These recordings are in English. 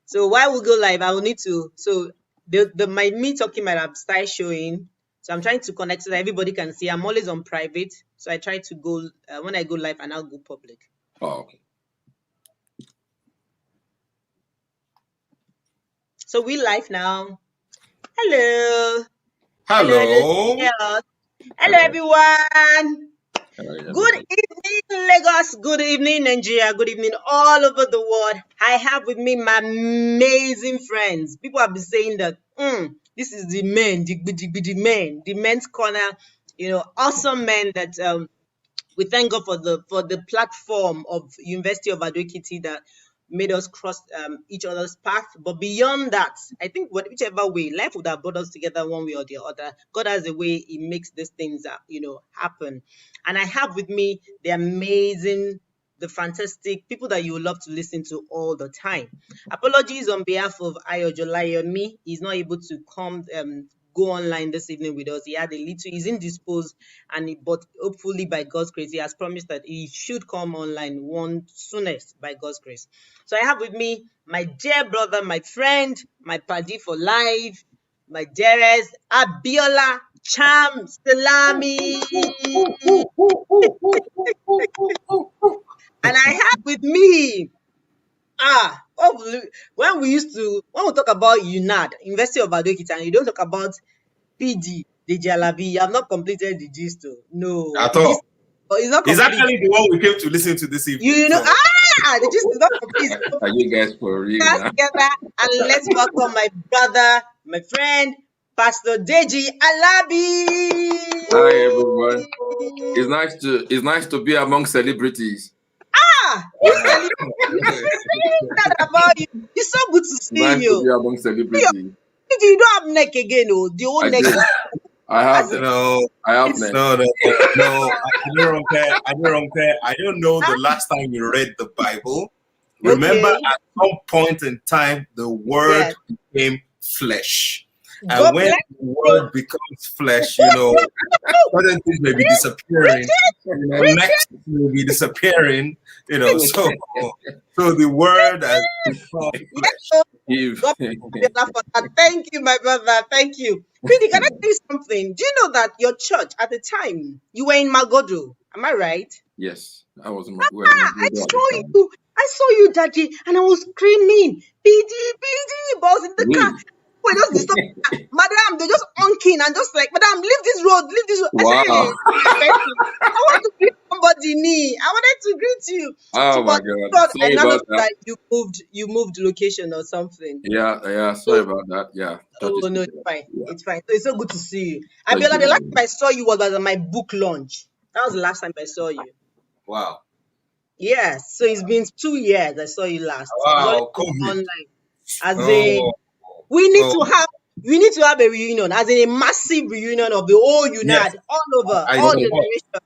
So while we go live, I will need to. So my me talking might have started showing. So I'm trying to connect so that everybody can see. I'm always on private, so I try to go when I go live, and I'll go public. Oh, okay. So we live now. Hello. Hello. Hello, everyone. Good evening, Lagos. Good evening, Nigeria. Good evening, all over the world. I have with me my amazing friends. People have been saying that this is the men, the men's corner. Awesome men that we thank God for the platform of University of Aderonke that made us cross each other's path. But beyond that, I think whichever way, life would have brought us together one way or the other. God has a way He makes these things happen. And I have with me the amazing, the fantastic people that you would love to listen to all the time. Apologies on behalf of Ayojolayomi. He's not able to come go online this evening with us. He's indisposed, but hopefully by God's grace, he has promised that he should come online one soonest by God's grace. So I have with me my dear brother, my friend, my paddy for life, my dearest Abiola Cham Salami. And I have with me when we talk about UNAD, University of Aderonke, and you don't talk about PD, Deji Alabi, you have not completed the gist. No. At all. It's not complete. It's actually the one we came to listen to this evening. The gist is not complete. Are you guys for real? Together, and let's welcome my brother, my friend, Pastor Deji Alabi. Hi everyone. It's nice to be among celebrities. That about you. It's so good to see nice you. To be among celebrities. You don't have neck again, the old neck. I have neck. No. Aderonke, I don't know the last time you read the Bible. Remember, at some point in time, the word became flesh. And when the word becomes flesh, certain things may be disappearing. Next will be disappearing. So the word has become flesh. Thank you, my brother. Thank you. Pidi, can I tell you something? Do you know that your church at the time you were in Magodo? Am I right? Yes, I was in Magodo. I saw you, Daddy, and I was screaming, PD, but I was in the car. Wait, just stop. Madam, they just honking and just like, Madam, leave this road. Wow. I want to greet somebody knee. I wanted to greet you. Oh my God. Sorry about that. You moved location or something. Yeah. Sorry about that. Yeah. No, it's fine. Yeah. It's fine. So it's so good to see you. Abiola, the last time I saw you was at my book launch. That was the last time I saw you. Wow. Yes. So it's been 2 years I saw you last. Wow. Online. We need to have a reunion, as in a massive reunion of the whole UNAD, all over, all generations.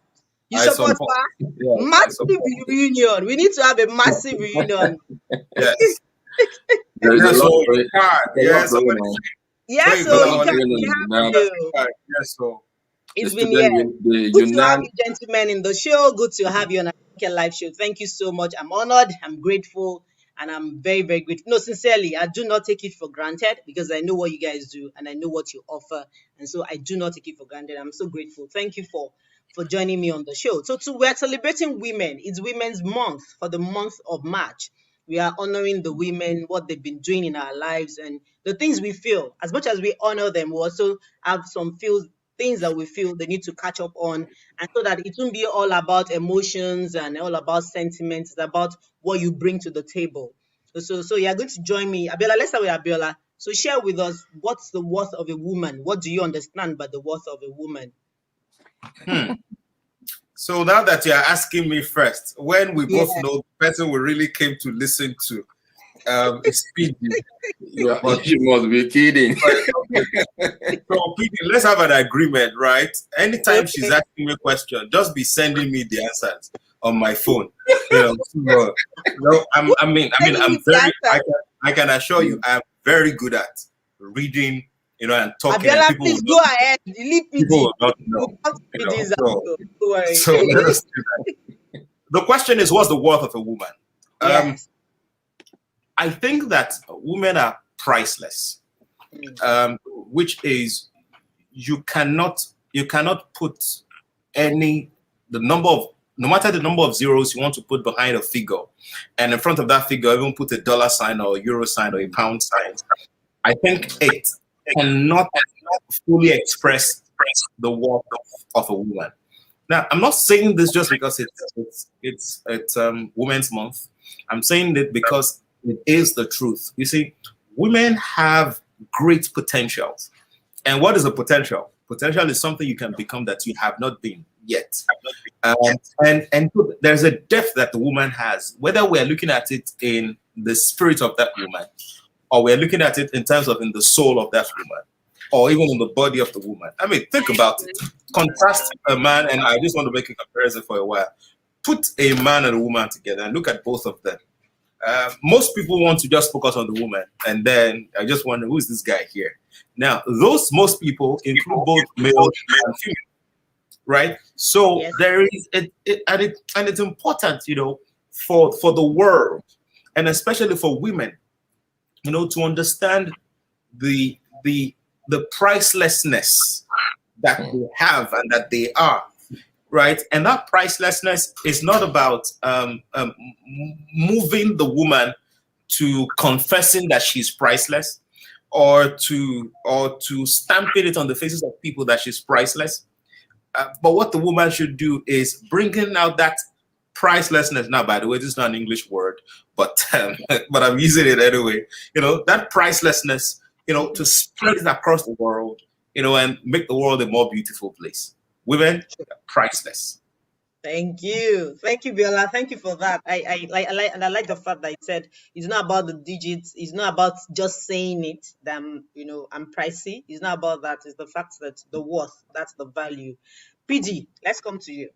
You support that? Massive reunion. We need to have a massive reunion. Yes. Yes, so you so it's been good to have you gentlemen in the show. Good to have you on a live show. Thank you so much. I'm honored. I'm grateful. And I'm very, very grateful. No, sincerely, I do not take it for granted because I know what you guys do and I know what you offer. And so I do not take it for granted. I'm so grateful. Thank you for joining me on the show. So we're celebrating women. It's Women's Month for the month of March. We are honoring the women, what they've been doing in our lives and the things we feel. As much as we honor them, we also have some things that we feel they need to catch up on, and so that it won't be all about emotions and all about sentiments. It's about what you bring to the table. So you're going to join me. Abiola, let's start with Abiola. So share with us, what's the worth of a woman? What do you understand by the worth of a woman? So now that you're asking me first, when we both know the person we really came to listen to is PD. But you must be kidding. So PD, let's have an agreement, right? Anytime she's asking me a question, just be sending me the answers on my phone. I can assure you, I'm very good at reading, and talking. Abiola, and please go ahead. People don't know. So let us do that. The question is, what's the worth of a woman? Yes. I think that women are priceless, which is you cannot put no matter the number of zeros you want to put behind a figure, and in front of that figure even put a dollar sign or a euro sign or a pound sign. I think it cannot fully express the worth of a woman. Now, I'm not saying this just because it's Women's Month. I'm saying it because it is the truth. You see, women have great potentials. And what is a potential? Potential is something you can become that you have not been yet. And there's a depth that the woman has, whether we're looking at it in the spirit of that woman, or we're looking at it in terms of in the soul of that woman, or even in the body of the woman. I mean, think about it. Contrast a man, and I just want to make a comparison for a while. Put a man and a woman together and look at both of them. Most people want to just focus on the woman, and then I just wonder, who is this guy here? Now, most people include both male and female, right? So there is and it's important, for the world, and especially for women, to understand the pricelessness that they have and that they are, right? And that pricelessness is not about moving the woman to confessing that she's priceless, or to stamping it on the faces of people that she's priceless. But what the woman should do is bringing out that pricelessness. Now, by the way, this is not an English word, but I'm using it anyway. That pricelessness, to spread it across the world, and make the world a more beautiful place. Women are priceless. Thank you, Biola. Thank you for that. I like the fact that it said it's not about the digits. It's not about just saying it. That I'm pricey. It's not about that. It's the fact that the worth. That's the value. PG, let's come to you.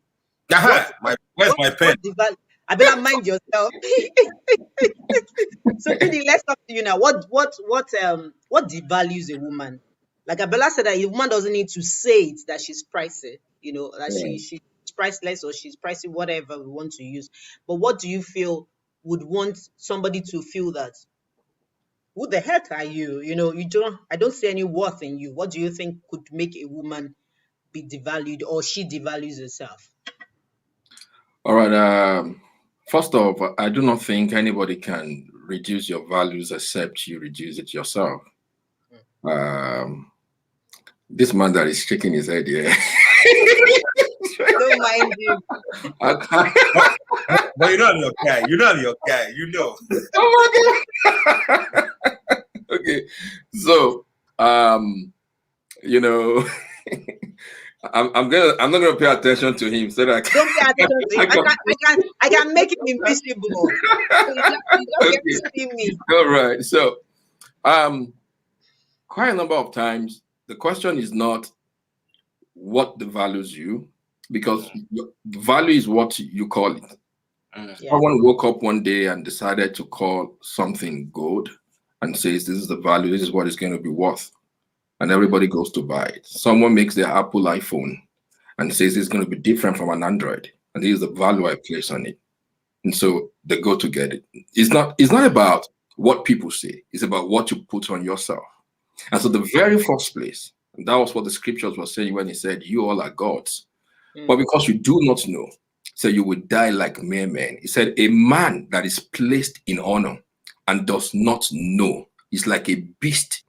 Where's my pen? I better mind yourself. So PG, let's come to you now. What devalues a woman? Like Abiola said, that a woman doesn't need to say it that she's pricey. That she's priceless or she's pricey, whatever we want to use. But what do you feel would want somebody to feel that? Who the heck are you? I don't see any worth in you. What do you think could make a woman be devalued, or she devalues herself? All right. First off, I do not think anybody can reduce your values except you reduce it yourself. This man that is shaking his head, yeah. Don't mind him. But I'm your guy. Oh my God. Okay. So, I'm not gonna pay attention to him so that don't pay attention to him. I can make him invisible. So you don't get to see me. All right. So, quite a number of times the question is not what devalues you, because the value is what you call it. Someone woke up one day and decided to call something gold and says this is the value, this is what it's going to be worth, and everybody goes to buy it. Someone makes their Apple iPhone and says it's going to be different from an Android, and this is the value I place on it, and so they go to get it. It's not about what people say, it's about what you put on yourself. And so the very first place, and that was what the scriptures were saying when he said you all are gods, but because you do not know, so you will die like mere men. He said a man that is placed in honor and does not know is like a beast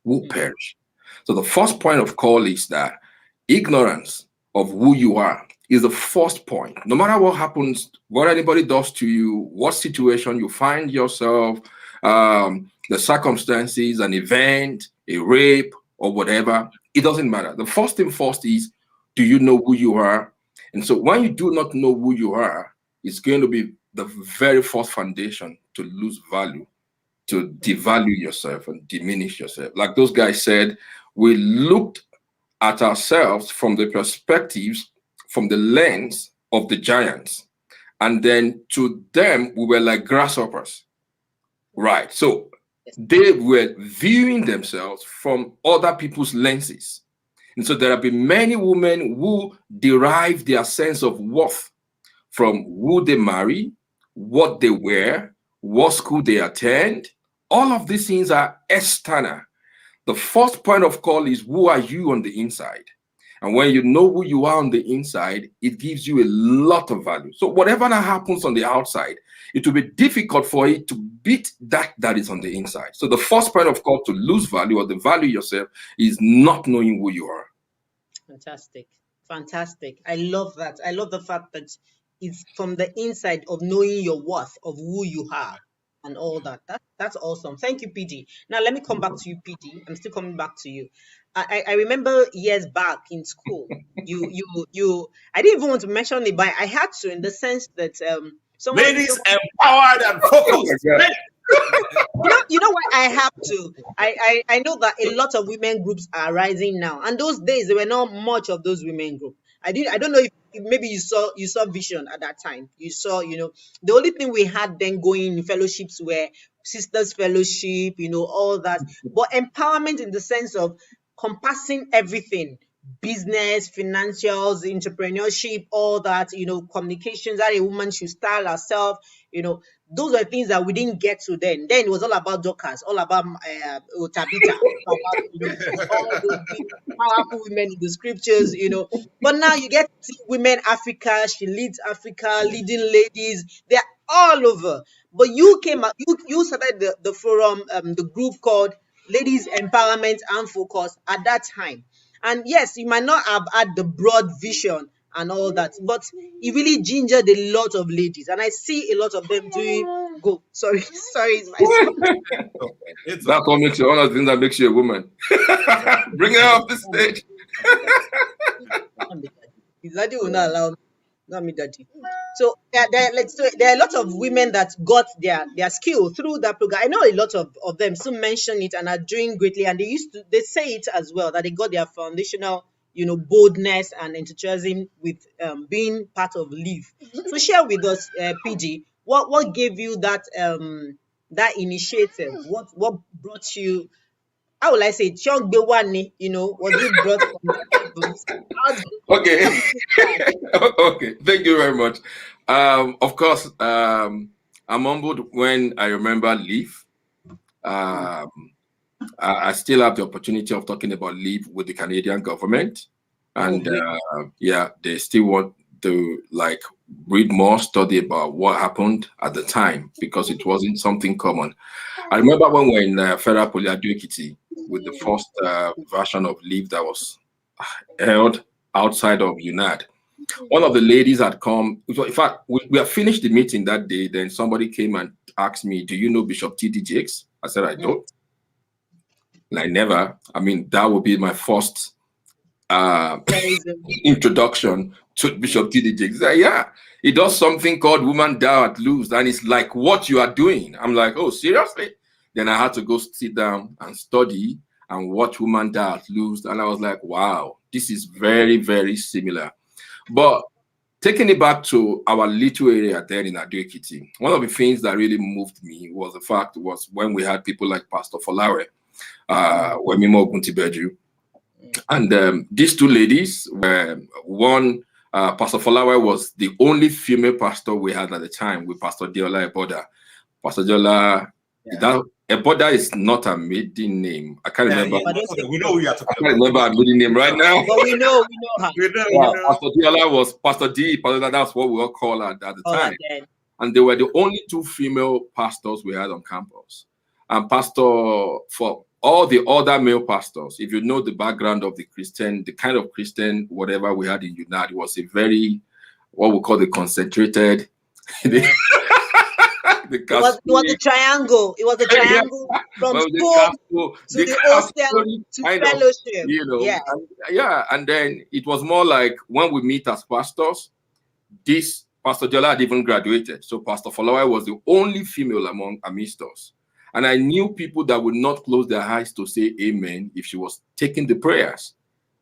who perish. So the first point of call is that ignorance of who you are is the first point. No matter what happens, what anybody does to you, what situation you find yourself, the circumstances, an event, a rape, or whatever, it doesn't matter. The first thing first is, do you know who you are? And so when you do not know who you are, it's going to be the very first foundation to lose value, to devalue yourself and diminish yourself. Like those guys said, we looked at ourselves from the perspectives, from the lens of the giants. And then to them, we were like grasshoppers. Right. So they were viewing themselves from other people's lenses. And so there have been many women who derive their sense of worth from who they marry, what they wear, what school they attend. All of these things are external. The first point of call is, who are you on the inside? And when you know who you are on the inside, it gives you a lot of value. So whatever that happens on the outside, it will be difficult for it to beat that is on the inside. So the first point of call to lose value or the value yourself is not knowing who you are. Fantastic. Fantastic. I love that. I love the fact that it's from the inside of knowing your worth, of who you are and all that. That's awesome. Thank you, PD. Now let me come back to you, PD. I'm still coming back to you. I remember years back in school, you I didn't even want to mention it, but I had to, in the sense that ladies empowered and focused. You know what, I have to. I know that a lot of women groups are rising now, and those days there were not much of those women group. I don't know if maybe you saw vision at that time. You saw, the only thing we had then going in fellowships were sisters fellowship, all that. But empowerment in the sense of compassing everything, business, financials, entrepreneurship, all that, communications, that a woman should style herself, those were things that we didn't get to then. Then it was all about Dorcas, all about Tabitha, all about, all those big, powerful women in the scriptures, But now you get to see Women Africa, she leads Africa, leading ladies, they're all over. But you came out, you started the forum, the group called Ladies Empowerment and Focus at that time. And yes, you might not have had the broad vision and all that, but it really gingered a lot of ladies, and I see a lot of them doing go. Sorry, it's my That's what makes you, one of the things that makes you a woman. Bring her off the stage. Daddy will not allow me. Not me, Daddy. So there are a lot of women that got their skill through that program. I know a lot of them still mention it and are doing greatly, and they say it as well, that they got their foundational boldness and enthusiasm with being part of Live. So share with us, PG, what gave you that initiative? What brought you? How will I say? Was it brought from? Okay. Okay. Thank you very much. Of course, I'm humbled when I remember Live. I still have the opportunity of talking about Live with the Canadian government, and they still want to read more, study about what happened at the time, because it wasn't something common. I remember when we were in Federal Poly Aderonke with the first version of Live that was held outside of UNAD. One of the ladies had come. In fact, we had finished the meeting that day. Then somebody came and asked me, "Do you know Bishop T.D. Jakes?" I said, "I don't." I never. I mean, that would be my first introduction to Bishop T.D. Jakes. He said, "Yeah, he does something called Woman Thou Art Loosed, and it's like what you are doing." I'm like, "Oh, seriously?" Then I had to go sit down and study and watch Woman Thou Art Loosed, and I was like, "Wow, this is very, very similar." But taking it back to our little area there in Aderonke, one of the things that really moved me was when we had people like Pastor Folawe, Wemimo Oguntibeju. And these two ladies were Pastor Folawe was the only female pastor we had at the time, with Pastor Deola Eboda. Pastor Deola, Eboda is not a maiden name. I can't remember. We know we are talking about. I can't remember a maiden name right now. But we know her. Pastor Deola was Pastor D. That's what we all call her at the time. Okay. And they were the only two female pastors we had on campus. And for all the other male pastors, if you know the background of the kind of Christian, whatever we had in UNAD, it was a very, what we call the concentrated. It was a triangle. It was a triangle from school to the hostel to fellowship. And then it was more like when we meet as pastors, this Pastor Jola had even graduated. So Pastor Folawe was the only female amongst us. And I knew people that would not close their eyes to say amen if she was taking the prayers.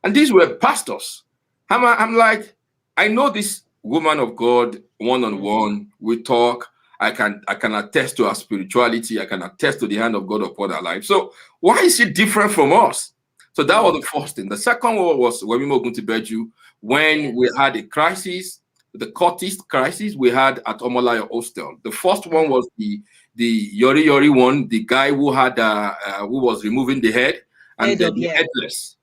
And these were pastors. I'm like, I know this woman of God one-on-one. We talk. I can attest to her spirituality. I can attest to the hand of God upon her life. So why is she different from us? So that was the first thing. The second one was Wemimo Oguntibeju, when we had a crisis, the cultist crisis we had at Omolaya Hostel. The first one was the Yori Yori one, the guy who had who was removing the head, and then the headless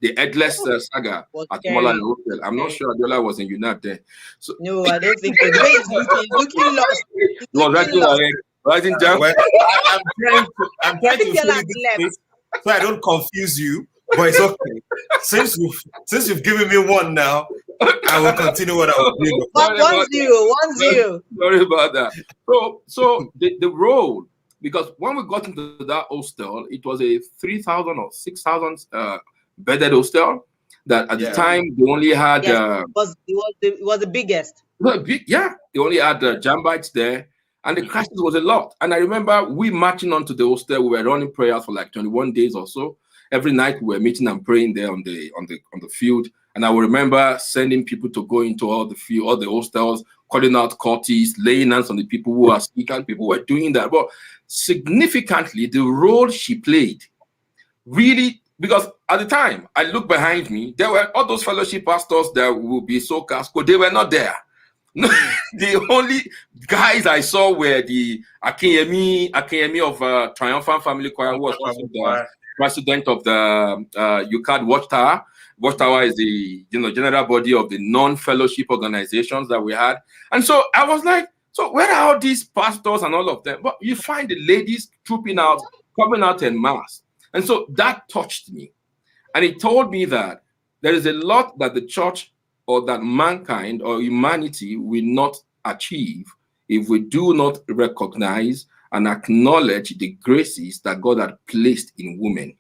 saga at Mola Hotel. I'm not sure Abiola was in United there. So no, I don't think so. The way he's looking lost. Rising jump. Well, I'm trying to fill this space so I don't confuse you, but it's okay. Since you've given me one now, I will continue what I was doing. 1-0. Sorry about that. So the role, because when we got into that hostel, it was a 3,000 or 6,000 bedded hostel. That at the time they only had. It was the biggest. They only had jambites there, and the crisis was a lot. And I remember we marching onto the hostel. We were running prayers for like 21 days or so. Every night we were meeting and praying there on the field. And I will remember sending people to go into all the hostels, calling out courties, laying hands on the people who are sick, and people were doing that. But significantly, the role she played really, because at the time I look behind me, there were all those fellowship pastors that would be so casco, they were not there. The only guys I saw were the Akeyemi of Triumphant Family Choir, who was also the president of the UCAD Watchtower. Watchtower is the general body of the non-fellowship organizations that we had. And so I was like, so where are all these pastors and all of them? But you find the ladies trooping out, coming out en masse. And so that touched me. And it told me that there is a lot that the church or that mankind or humanity will not achieve if we do not recognize and acknowledge the graces that God had placed in women.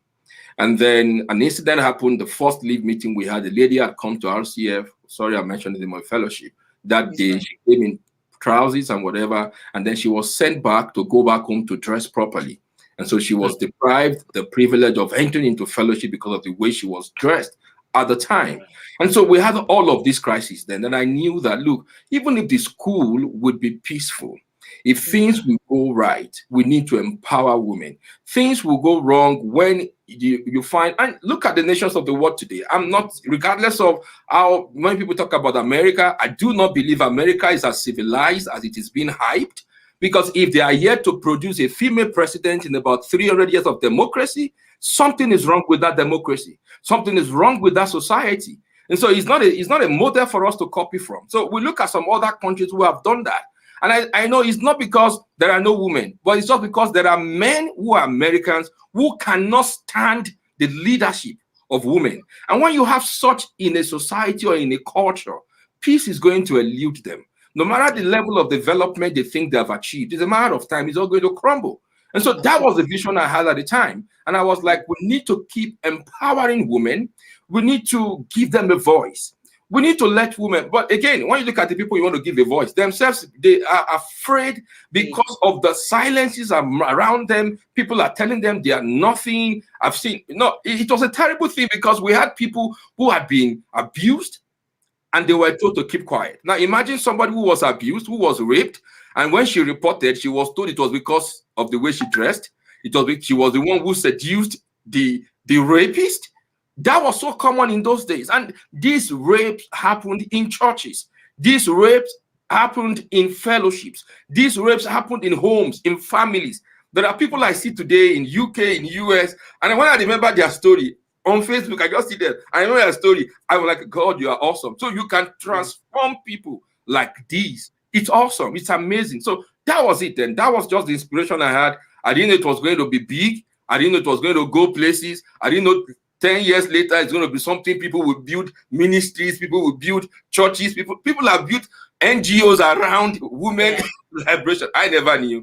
And then an incident happened. The first leave meeting we had, a lady had come to RCF. Sorry, I mentioned it in my fellowship. That day, she came in trousers and whatever, and then she was sent back to go back home to dress properly. And so she was deprived the privilege of entering into fellowship because of the way she was dressed at the time. And so we had all of these crises then. And I knew that, look, even if the school would be peaceful, if things will go right, we need to empower women. Things will go wrong when you find, and look at the nations of the world today. I'm not, regardless of how many people talk about America, I do not believe America is as civilized as it is being hyped. Because if they are yet to produce a female president in about 300 years of democracy, something is wrong with that democracy. Something is wrong with that society. And so it's not a model for us to copy from. So we look at some other countries who have done that. And I know it's not because there are no women, but it's just because there are men who are Americans who cannot stand the leadership of women. And when you have such in a society or in a culture, peace is going to elude them. No matter the level of development they think they have achieved, it's a matter of time, it's all going to crumble. And so that was the vision I had at the time. And I was like, we need to keep empowering women. We need to give them a voice. We need to let women, but again, when you look at the people you want to give a voice, themselves, they are afraid because of the silences around them. People are telling them they are nothing. I've seen, it was a terrible thing because we had people who had been abused and they were told to keep quiet. Now imagine somebody who was abused, who was raped, and when she reported, she was told it was because of the way she dressed. She was the one who seduced the rapist. That was so common in those days. And these rapes happened in churches. These rapes happened in fellowships. These rapes happened in homes, in families. There are people I see today in UK, in US, and when I remember their story on Facebook, I just see them. I know their story. I was like, God, you are awesome. So you can transform people like these. It's awesome. It's amazing. So that was it then. That was just the inspiration I had. I didn't know it was going to be big. I didn't know it was going to go places. I didn't know 10 years later, it's going to be something. People will build ministries. People will build churches. People have built NGOs around women liberation. I never knew.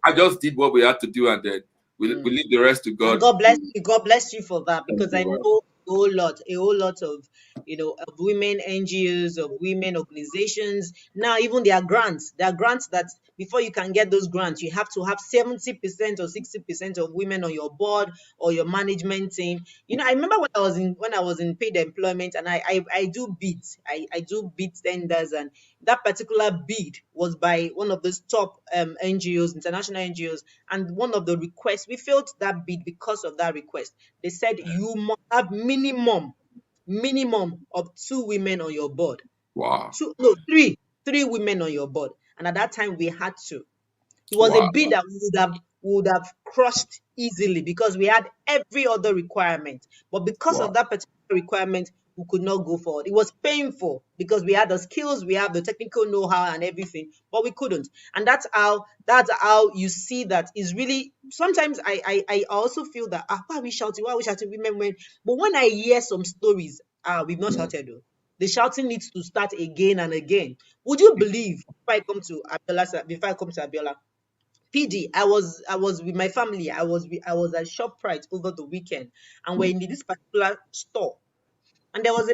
I just did what we had to do, and then we leave the rest to God. And God bless you. God bless you for that, because I know a whole lot of of women NGOs, of women organizations. Now even there are grants that before you can get those grants, you have to have 70% or 60% of women on your board or your management team. I remember when I was in paid employment, and I do bids. I do bid tenders, and that particular bid was by one of those top NGOs, international NGOs, and one of the requests, we failed that bid because of that request. They said you must have minimum of 2 women on your board. Wow. 3 women on your board. And at that time we had to. It was a bid that would have crushed easily because we had every other requirement. But because of that particular requirement, we could not go forward. It was painful because we had the skills, we have the technical know-how and everything, but we couldn't. And that's how you see that is really sometimes I also feel that why are we shouting? Why are we shouting women when? But when I hear some stories, we've not shouted though. The shouting needs to start again and again. Would you believe before I come to Abiola, PD, I was with my family. I was at ShopRite over the weekend, and we're in this particular store. And there was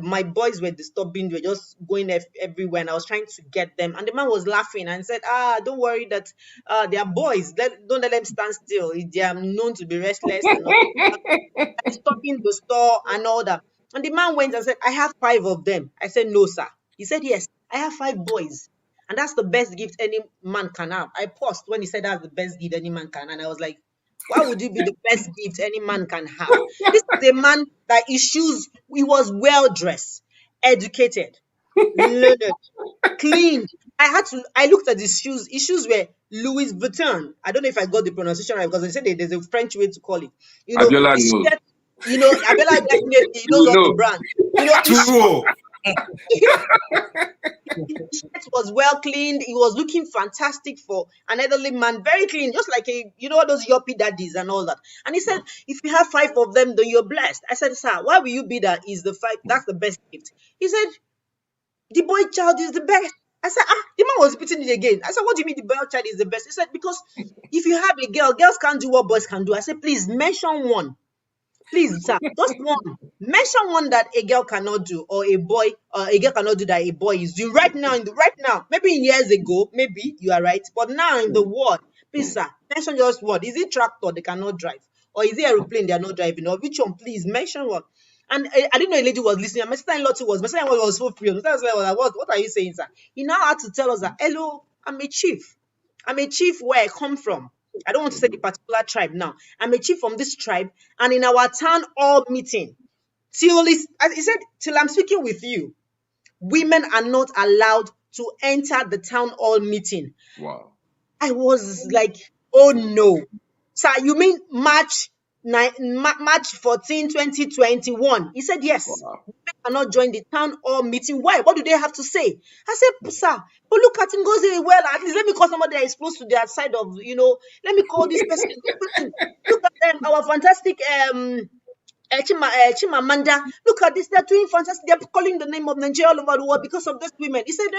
my boys were disturbing. They were just going everywhere, and I was trying to get them. And the man was laughing and said, don't worry that they are boys. Don't let them stand still. They are known to be restless and all. Stopping the store and all that. And the man went and said, I have 5 of them. I said, no, sir. He said, yes, I have 5 boys. And that's the best gift any man can have. I paused when he said that's the best gift any man can. And I was like, why would you be the best gift any man can have? This is a man that he was well dressed, educated, learned, cleaned. I looked at his shoes. His shoes were Louis Vuitton. I don't know if I got the pronunciation right because they said there's a French way to call it. Abiola knows. Abiola definitely knows all the brand. His shirt was well cleaned. He was looking fantastic for an elderly man, very clean, just like those yuppie daddies and all that. And he said, if you have 5 of them, then you're blessed. I said, sir, why will you be that is the 5? That's the best gift. He said, the boy child is the best. I said, the man was repeating it again. I said, what do you mean the boy child is the best? He said, because if you have a girl, girls can't do what boys can do. I said, please mention one. Please, sir, just one. Mention one that a girl cannot do, or a girl cannot do that a boy is doing right now. Maybe years ago, maybe you are right, but now in the world, please, sir, mention just one. Is it tractor they cannot drive, or is it aeroplane they are not driving, or which one? Please mention one. And I didn't know a lady was listening. My sister-in-law too was. My sister-in-law was so free. What are you saying, sir? He now had to tell us that, hello, I'm a chief. I'm a chief where I come from. I don't want to say the particular tribe now. I'm a chief from this tribe, and in our town hall meeting, he said, till I'm speaking with you, women are not allowed to enter the town hall meeting. Wow. I was like, oh no. Sir, you mean March 14, 2021? He said, yes. Wow. Women cannot join the town hall meeting. Why? What do they have to say? I said, sir, but look at him, goes very well. At least let me call somebody that is close to their side of, let me call this person. Look at them, our fantastic Chimamanda. Look at this, they're doing fantastic. They're calling the name of Nigeria all over the world because of these women. He said,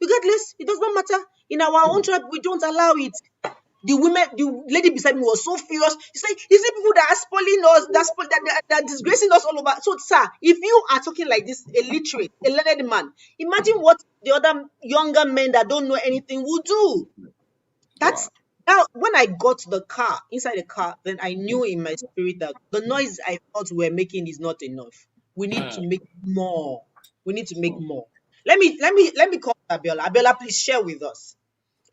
regardless, it does not matter. In our own tribe, we don't allow it. The lady beside me was so furious. She's like, you see people that are spoiling us, that are disgracing us all over. So, sir, if you are talking like this, a literate, a learned man, imagine what the other younger men that don't know anything will do. That's now when I got to the car, inside the car, then I knew in my spirit that the noise I thought we were making is not enough. We need to make more. We need to make more. Let me call Abiola. Abiola, please share with us.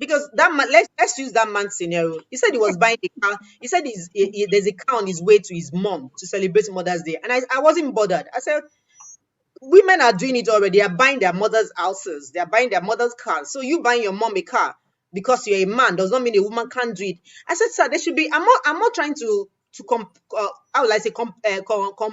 Because that man, let's use that man's scenario. He said he was buying a car. He said there's a car on his way to his mom to celebrate Mother's Day. And I wasn't bothered. I said, women are doing it already. They are buying their mother's houses. They are buying their mother's cars. So you buying your mom a car because you're a man does not mean a woman can't do it. I said, sir, there should be. I'm not trying to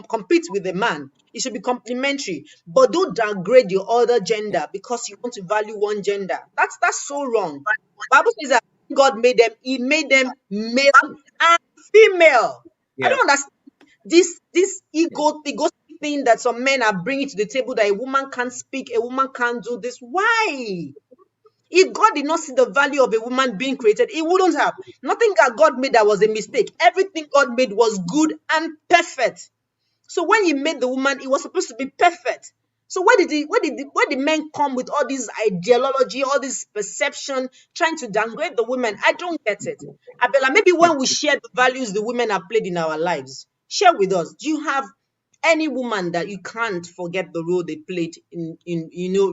compete with a man. It should be complementary, but don't downgrade your other gender because you want to value one gender. That's so wrong. Bible says that God made them. He made them male and female. Yeah. I don't understand this ego thing that some men are bringing to the table, that a woman can't speak, a woman can't do this. Why? If God did not see the value of a woman being created, he wouldn't have. Nothing that God made that was a mistake. Everything God made was good and perfect. So when he made the woman, it was supposed to be perfect. So where did men come with all this ideology, all this perception, trying to downgrade the women? I don't get it. Abiola, maybe when we share the values the women have played in our lives, share with us. Do you have any woman that you can't forget the role they played in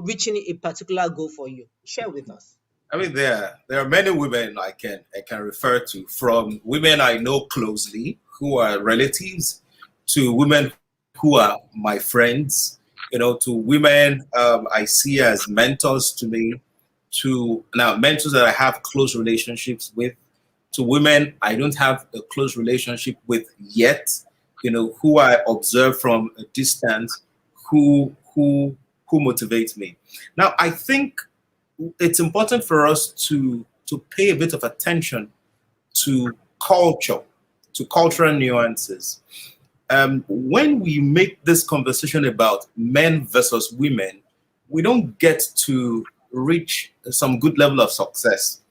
reaching a particular goal for you? Share with us. I mean, there are many women I can refer to, from women I know closely who are relatives, to women who are my friends, to women I see as mentors to me, to now mentors that I have close relationships with, to women I don't have a close relationship with yet, who I observe from a distance, who motivate me. Now, I think it's important for us to pay a bit of attention to culture, to cultural nuances. When we make this conversation about men versus women, we don't get to reach some good level of success,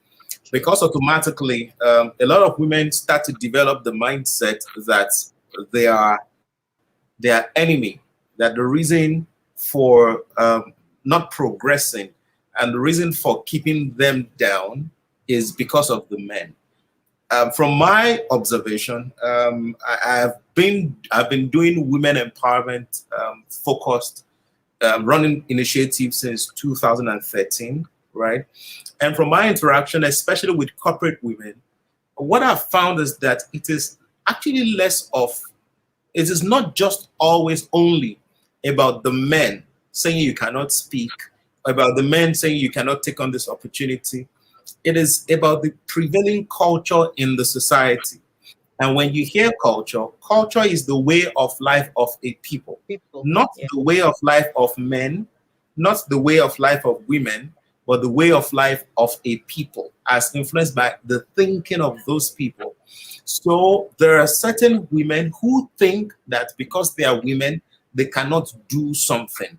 because automatically a lot of women start to develop the mindset that they are their enemy, that the reason for not progressing and the reason for keeping them down is because of the men. From my observation, I've been doing women empowerment focused running initiatives since 2013, right? And from my interaction, especially with corporate women, what I've found is that it is actually it is not just always only about the men saying you cannot speak, about the men saying you cannot take on this opportunity. It is about the prevailing culture in the society. And when you hear culture, culture is the way of life of a people. Not the way of life of men, not the way of life of women, but the way of life of a people, as influenced by the thinking of those people. So there are certain women who think that because they are women, they cannot do something.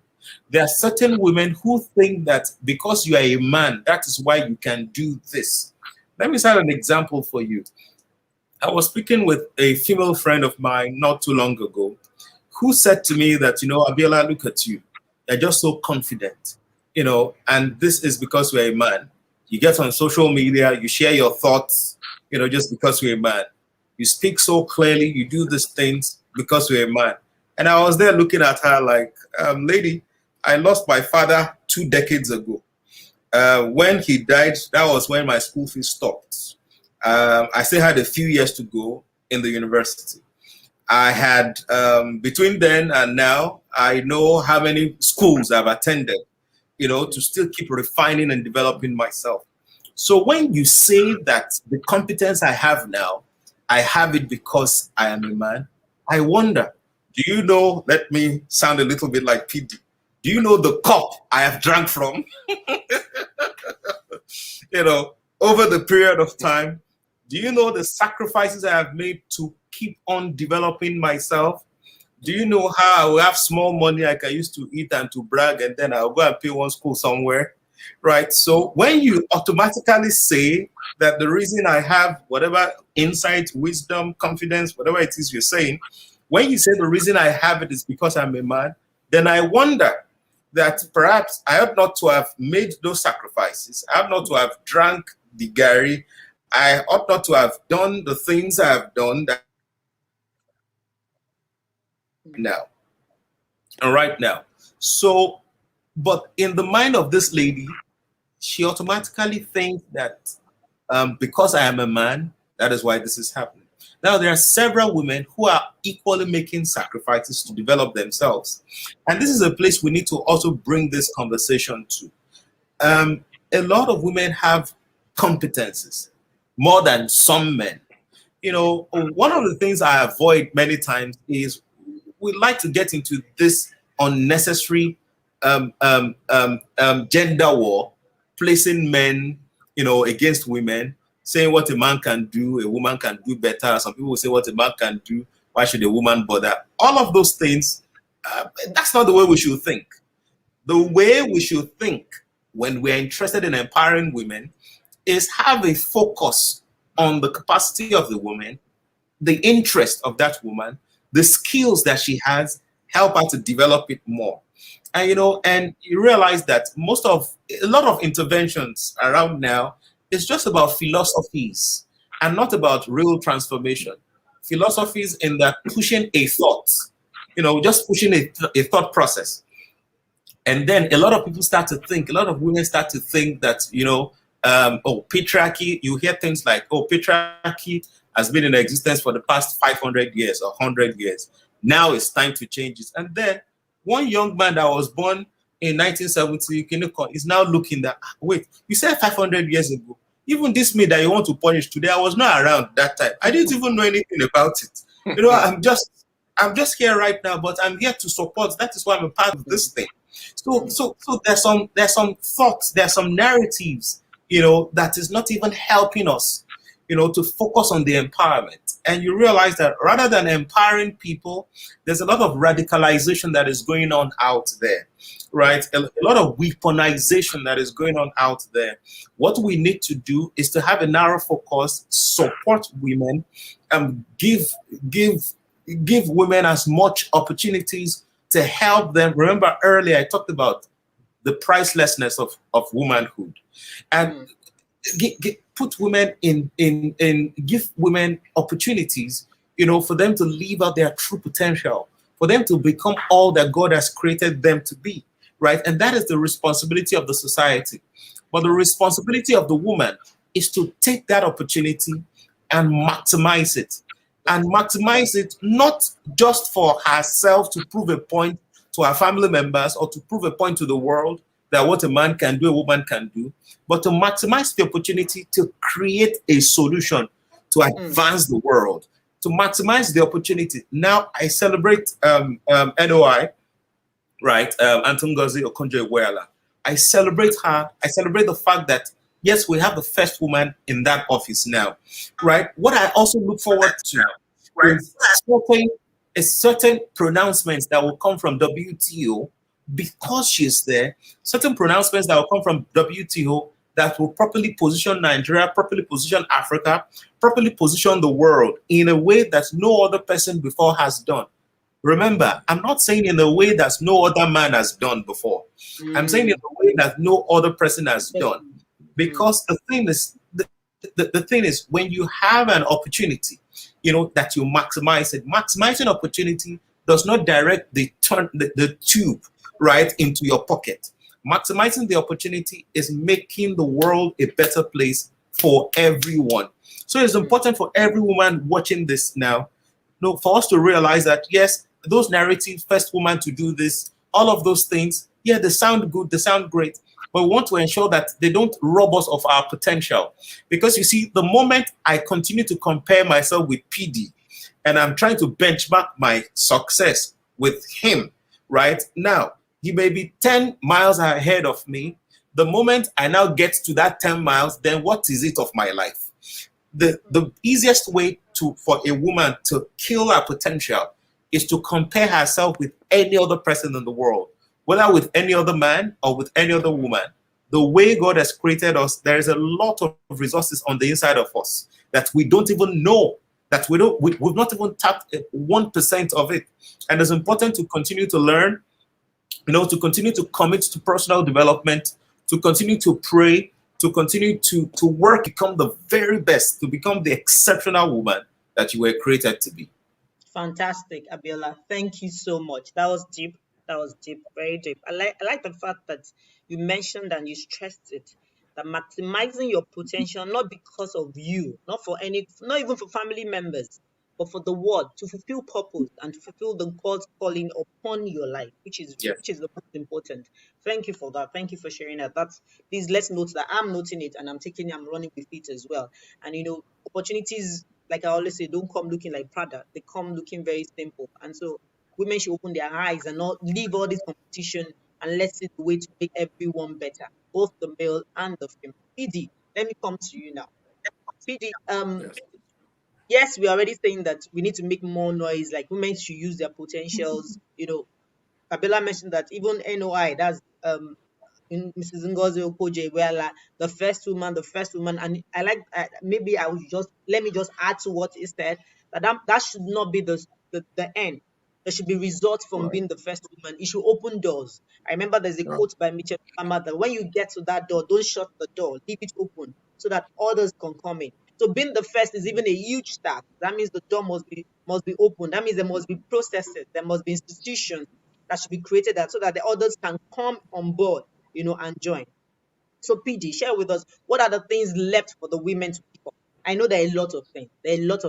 There are certain women who think that because you are a man, that is why you can do this. Let me cite an example for you. I was speaking with a female friend of mine not too long ago, who said to me that, Abiola, look at you. You're just so confident, and this is because you're a man. You get on social media, you share your thoughts, just because you're a man. You speak so clearly, you do these things because you're a man. And I was there looking at her like, lady, I lost my father 2 decades ago. When he died, that was when my school fees stopped. I still had a few years to go in the university. I had, between then and now, I know how many schools I've attended, to still keep refining and developing myself. So when you say that the competence I have now, I have it because I am a man, I wonder, do you know, let me sound a little bit like PD, do you know the cup I have drank from? Over the period of time, do you know the sacrifices I have made to keep on developing myself? Do you know how I will have small money I can use to eat and to brag, and then I'll go and pay one school somewhere, right? So when you automatically say that the reason I have whatever insight, wisdom, confidence, whatever it is you're saying, when you say the reason I have it is because I'm a man, then I wonder that perhaps I ought not to have made those sacrifices. I ought not to have drank the Gary. I ought not to have done the things I have done that now and right now. So, but in the mind of this lady, she automatically thinks that because I am a man, that is why this is happening. Now, there are several women who are equally making sacrifices to develop themselves. And this is a place we need to also bring this conversation to. A lot of women have competences more than some men. One of the things I avoid many times is we like to get into this unnecessary gender war, placing men, against women, saying what a man can do, a woman can do better. Some people will say what a man can do, why should a woman bother? All of those things, that's not the way we should think. The way we should think when we're interested in empowering women is have a focus on the capacity of the woman, the interest of that woman, the skills that she has, help her to develop it more. And and you realize that a lot of interventions around now is just about philosophies and not about real transformation. Philosophies in that pushing a thought, just pushing a thought process. And then a lot of people start to think, a lot of women start to think that, patriarchy, you hear things like, patriarchy has been in existence for the past 500 years or 100 years. Now it's time to change it. And then one young man that was born in 1970 is now looking that, wait, you said 500 years ago. Even this me that you want to punish today, I was not around that time. I didn't even know anything about it. You know, I'm just here right now, but I'm here to support. That is why I'm a part of this thing. So there's some thoughts, there's some narratives, you know, that is not even helping us, you know, to focus on the empowerment. And you realize that rather than empowering people, there's a lot of radicalization that is going on out there, right? A lot of weaponization that is going on out there. What we need to do is to have a narrow focus, support women, and give women as much opportunities to help them. Remember earlier I talked about the pricelessness of womanhood, and put women give women opportunities, you know, for them to live out their true potential, for them to become all that God has created them to be, right? And that is the responsibility of the society. But the responsibility of the woman is to take that opportunity and maximize it. And maximize it not just for herself to prove a point to her family members or to prove a point to the world that what a man can do, a woman can do, but to maximize the opportunity to create a solution to advance the world, to maximize the opportunity. Now I celebrate NOI, right? Antongozi Okonjo-Iweala. I celebrate her. I celebrate the fact that, yes, we have the first woman in that office now, right? What I also look forward to is certain pronouncements that will come from WTO because she's there, certain pronouncements that will come from WTO that will properly position Nigeria, properly position Africa, properly position the world in a way that no other person before has done. Remember, I'm not saying in a way that no other man has done before. I'm saying in a way that no other person has done. Because the thing is, the thing is, when you have an opportunity, you know, that you maximize it. Maximizing opportunity does not direct the tube right into your pocket. Maximizing the opportunity is making the world a better place for everyone. So it's important for every woman watching this now, you know, for us to realize that, yes, those narratives, first woman to do this, all of those things, yeah, they sound good, they sound great, but we want to ensure that they don't rob us of our potential. Because you see, the moment I continue to compare myself with PD and I'm trying to benchmark my success with him, right now, he may be 10 miles ahead of me. The moment I now get to that 10 miles, then what is it of my life? The easiest way for a woman to kill her potential is to compare herself with any other person in the world, whether with any other man or with any other woman. The way God has created us, there is a lot of resources on the inside of us that we don't even know, that we've not even tapped 1% of it. And it's important to continue to learn, you know, to continue to commit to personal development, to continue to pray, to continue to work, become the very best, to become the exceptional woman that you were created to be. Fantastic, Abiola. Thank you so much. That was deep. That was deep, very deep. I like the fact that you mentioned and you stressed it, that maximizing your potential, not because of you, not even for family members, but for the world, to fulfill purpose and to fulfill the God's calling upon your life, which is the most important. Thank you for that. Thank you for sharing that. Please, let's note that I'm noting it and I'm running with it as well. And you know, opportunities, like I always say, don't come looking like Prada. They come looking very simple. And so women should open their eyes and not leave all this competition, and let's see the way to make everyone better, both the male and the female. PD, let me come to you now. PD, yes, we're already saying that we need to make more noise, like women should use their potentials. You know, Abiola mentioned that even NOI, that's in Mrs. Ngozi Okonjo-Iweala, the first woman, and I like, maybe I would let me just add to what he said, that should not be the end. There should be results from being the first woman. It should open doors. I remember there's a quote by Michelle Obama that when you get to that door, don't shut the door, leave it open so that others can come in. So being the first is even a huge start. That means the door must be open. That means there must be processes, there must be institutions that should be created so that the others can come on board, you know, and join. So PD, share with us, what are the things left for the women to pick up? I know there are a lot of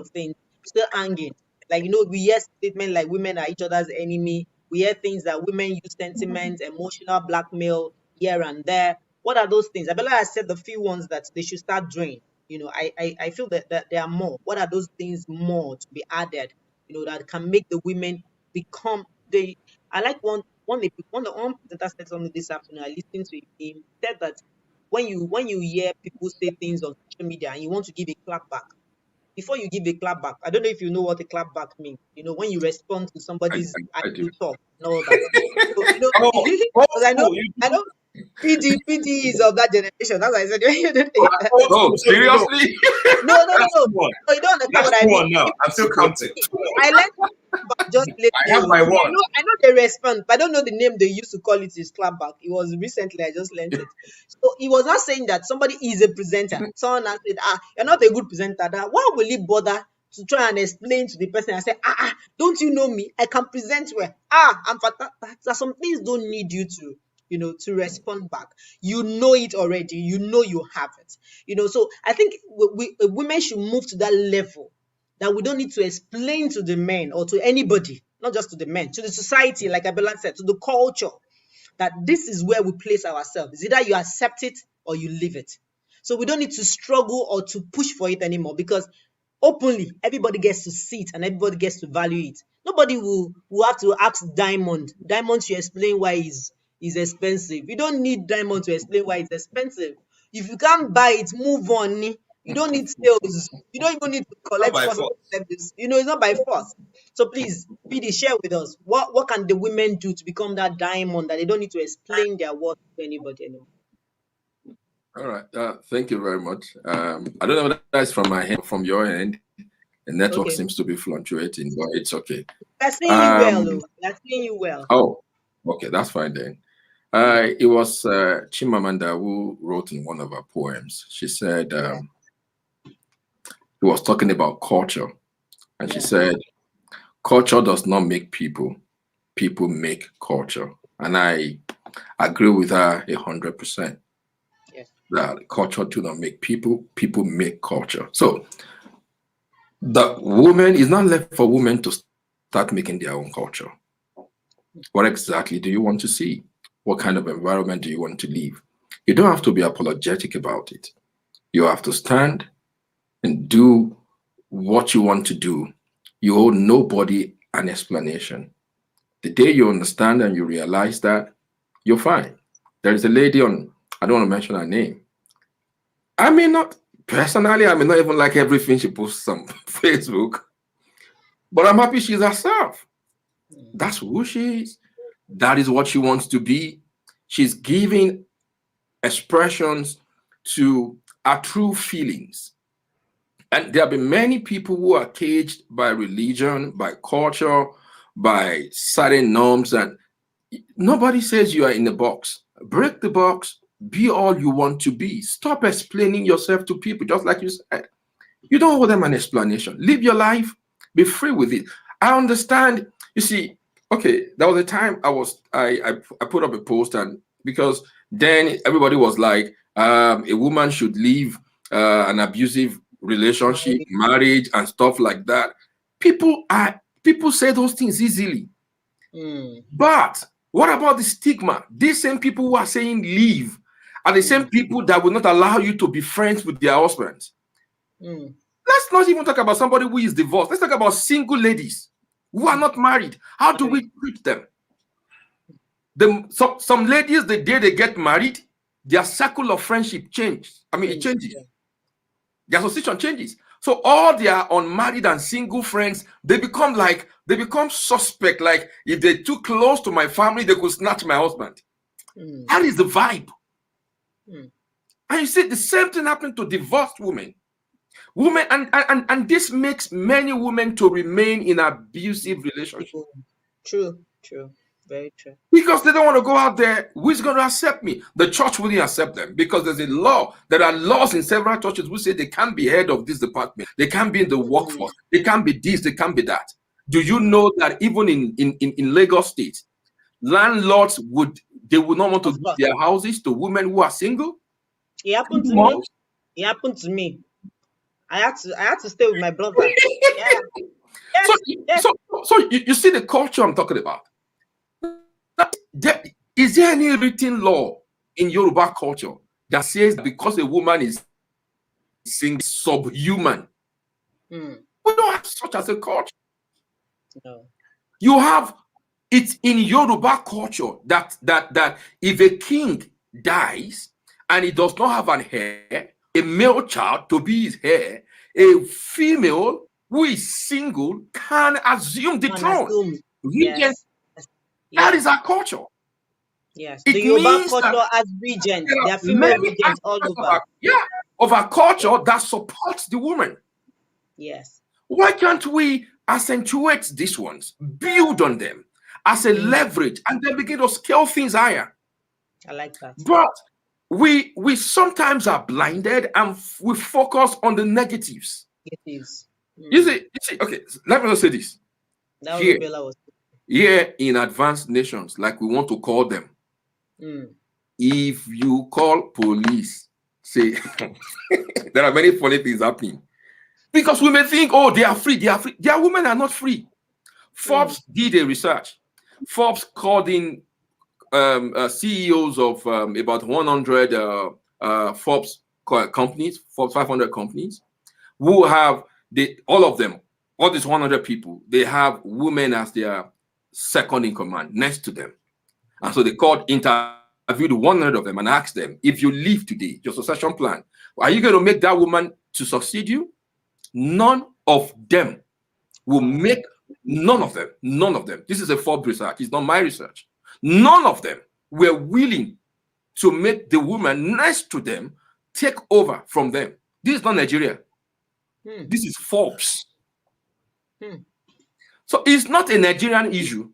things. Still hanging. Like, you know, we hear statements like women are each other's enemy. We hear things that women use sentiment, emotional blackmail here and there. What are those things? Abiola has said the few ones that they should start doing. I feel that there are more. What are those things more to be added? That can make the women become they. I like one presenter said something this afternoon. I listened to him. Said that when you hear people say things on social media and you want to give a clap back, before you give a clap back, I don't know if you know what a clap back means. When you respond to somebody's I do. talk and all that. So, Oh, because I know PD is of that generation. That's why I said you don't think that. Oh, seriously? No. You don't understand what I mean. Now. I'm still counting. I learned just lately. I have my one. I know they respond, but I don't know the name they used to call it is clapback. It was recently, I just learned it. So he was not saying that somebody is a presenter. Someone has said, you're not a good presenter. That why will he bother to try and explain to the person and say, don't you know me? I can present well. I'm that some things don't need you to respond back. You know it already. You have it. So I think women should move to that level that we don't need to explain to the men or to anybody, not just to the men, to the society, like Abiola said, to the culture, that this is where we place ourselves. It's either you accept it or you leave it. So we don't need to struggle or to push for it anymore, because openly, everybody gets to see it and everybody gets to value it. Nobody will have to ask Diamond. Diamond should explain why is expensive. You don't need Diamond to explain why it's expensive. If you can't buy it, move on. You don't need sales. You don't even need to collect customer service. It's not by force. So please, PD, share with us what can the women do to become that diamond that they don't need to explain their worth to anybody anymore. All right. Thank you very much. I don't know whether that's from my hand, from your end. The network seems to be fluctuating, but it's okay. That's seeing you well, That's seeing you well. Oh, okay, that's fine then. It was Chimamanda who wrote in one of her poems. She said, he was talking about culture, and she said, culture does not make people, people make culture. And I agree with her 100%. Yes. That culture do not make people, people make culture. So the woman is not left for women to start making their own culture. What exactly do you want to see? What kind of environment do you want to live? You don't have to be apologetic about it. You have to stand and do what you want to do. You owe nobody an explanation. The day you understand and you realize that, you're fine. There is a lady on, I don't want to mention her name. I may not even like everything she posts on Facebook, but I'm happy she's herself. That's who she is. That is what she wants to be. She's giving expressions to our true feelings. And there have been many people who are caged by religion, by culture, by certain norms, and nobody says you are in a box. Break the box, be all you want to be. Stop explaining yourself to people, just like you said. You don't owe them an explanation. Live your life, be free with it. I understand. You see, okay, there was a time I put up a post, and because then everybody was like, a woman should leave an abusive relationship, marriage, and stuff like that. People say those things easily. But what about the stigma? These same people who are saying leave are the same people that will not allow you to be friends with their husbands. Let's not even talk about somebody who is divorced. Let's talk about single ladies who are not married. How do we treat them? Some ladies, the day they get married, their circle of friendship changes. It changes. Their association changes. So all their unmarried and single friends, they become suspect. Like if they're too close to my family, they could snatch my husband. That is the vibe. And you see the same thing happening to divorced women. And this makes many women to remain in abusive relationships. True. Very true. Because they don't want to go out there. Who's going to accept me? The church wouldn't accept them because there's a law. There are laws in several churches who say they can't be head of this department. They can't be in the workforce. They can't be this. They can't be that. Do you know that even in Lagos State, landlords would not want to give their houses to women who are single? It happened to me. It happened to me. I had to stay with my brother. Yeah. So you see the culture I'm talking about. Is there any written law in Yoruba culture that says because a woman is subhuman? We don't have such as a culture. No. You have it's in Yoruba culture that if a king dies and he does not have an heir, a male child to be his heir, a female who is single can assume the throne. Yes. That is our culture. Yes. It the Yoruba means culture that has regents. there There are are female many regents all over. of our culture that supports the woman. Yes. Why can't we accentuate these ones, build on them as a leverage, and then begin to scale things higher? I like that. But we sometimes are blinded and we focus on the negatives. It is. You see, okay, let me just say this. That was Abiola was. Here in advanced nations, like we want to call them, if you call police, say there are many funny things happening. Because we may think, oh, they are free, they are free. Their women are not free. Forbes did a research. Forbes called in CEOs of about 100 Forbes companies, Forbes 500 companies, who have all of them, all these 100 people, they have women as their second in command next to them. And so they interviewed 100 of them and asked them, if you leave today, your succession plan, are you going to make that woman to succeed you? None of them will make, none of them. This is a Forbes research. It's not my research. None of them were willing to make the woman next to them take over from them. This is not Nigeria. This is Forbes. So it's not a Nigerian issue.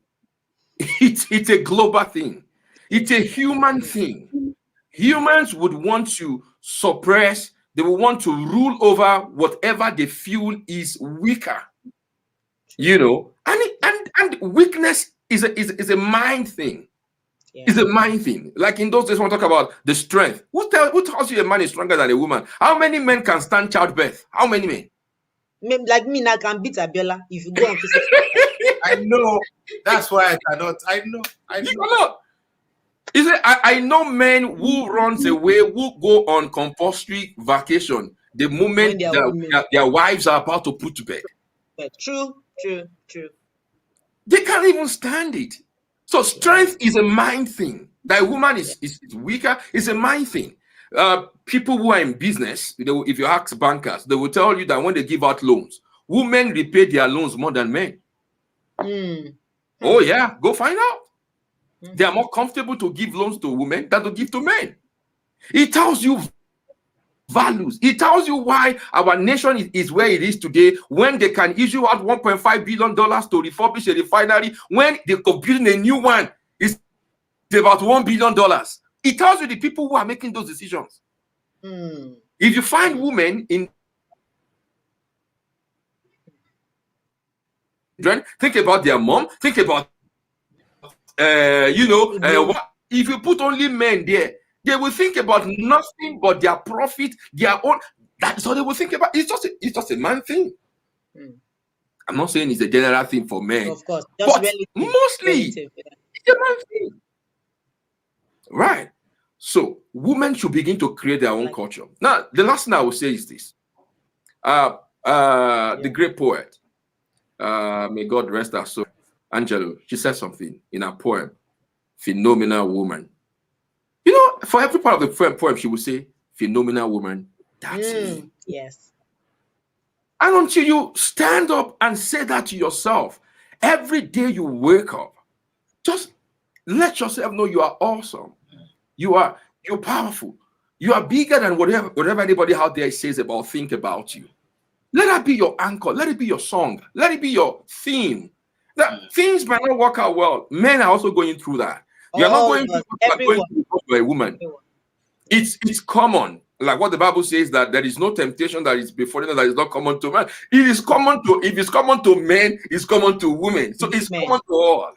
It's a global thing. It's a human thing. Humans would want to suppress, they will want to rule over whatever they feel is weaker. You know, and weakness is a mind thing. Yeah. It's a mind thing. Like in those days, when we talk about the strength. Who tells you a man is stronger than a woman? How many men can stand childbirth? How many men? Like me, I can beat Abiola if you go on physical. I know. That's why I cannot. I know. Is it? I know men who runs away, who go on compulsory vacation the moment their wives are about to put to bed. True. They can't even stand it. So strength is a mind thing. That woman is weaker. It's a mind thing. People who are in business, if you ask bankers, they will tell you that when they give out loans, women repay their loans more than men. Oh yeah, go find out. They are more comfortable to give loans to women than to give to men. It tells you values. It tells you why our nation is where it is today, when they can issue out $1.5 billion to refurbish a refinery, when they're building a new one, it's about $1 billion. It tells you the people who are making those decisions. If you find women in, think about their mom, think about if you put only men there, they will think about nothing but their profit, their own. That's all they will think about. It's just a man thing. I'm not saying it's a general thing for men, of course, but mostly it's a man thing, right? So women should begin to create their own culture. Now, the last thing I will say is this: the great poet, may God rest her soul, Angelo, she said something in her poem, "Phenomenal Woman." You know, for every part of the poem, she would say, "Phenomenal woman, that's me." Yes. And until you stand up and say that to yourself, every day you wake up, just let yourself know you are awesome. You're powerful. You are bigger than whatever anybody out there says think about you. Let that be your anchor. Let it be your song. Let it be your theme. That things might not work out well. Men are also going through that. You're not going through for a woman. It's common. Like what the Bible says, that there is no temptation that is before them that is not common to man. It is common to, if it's common to men, it's common to women. So it's common to all.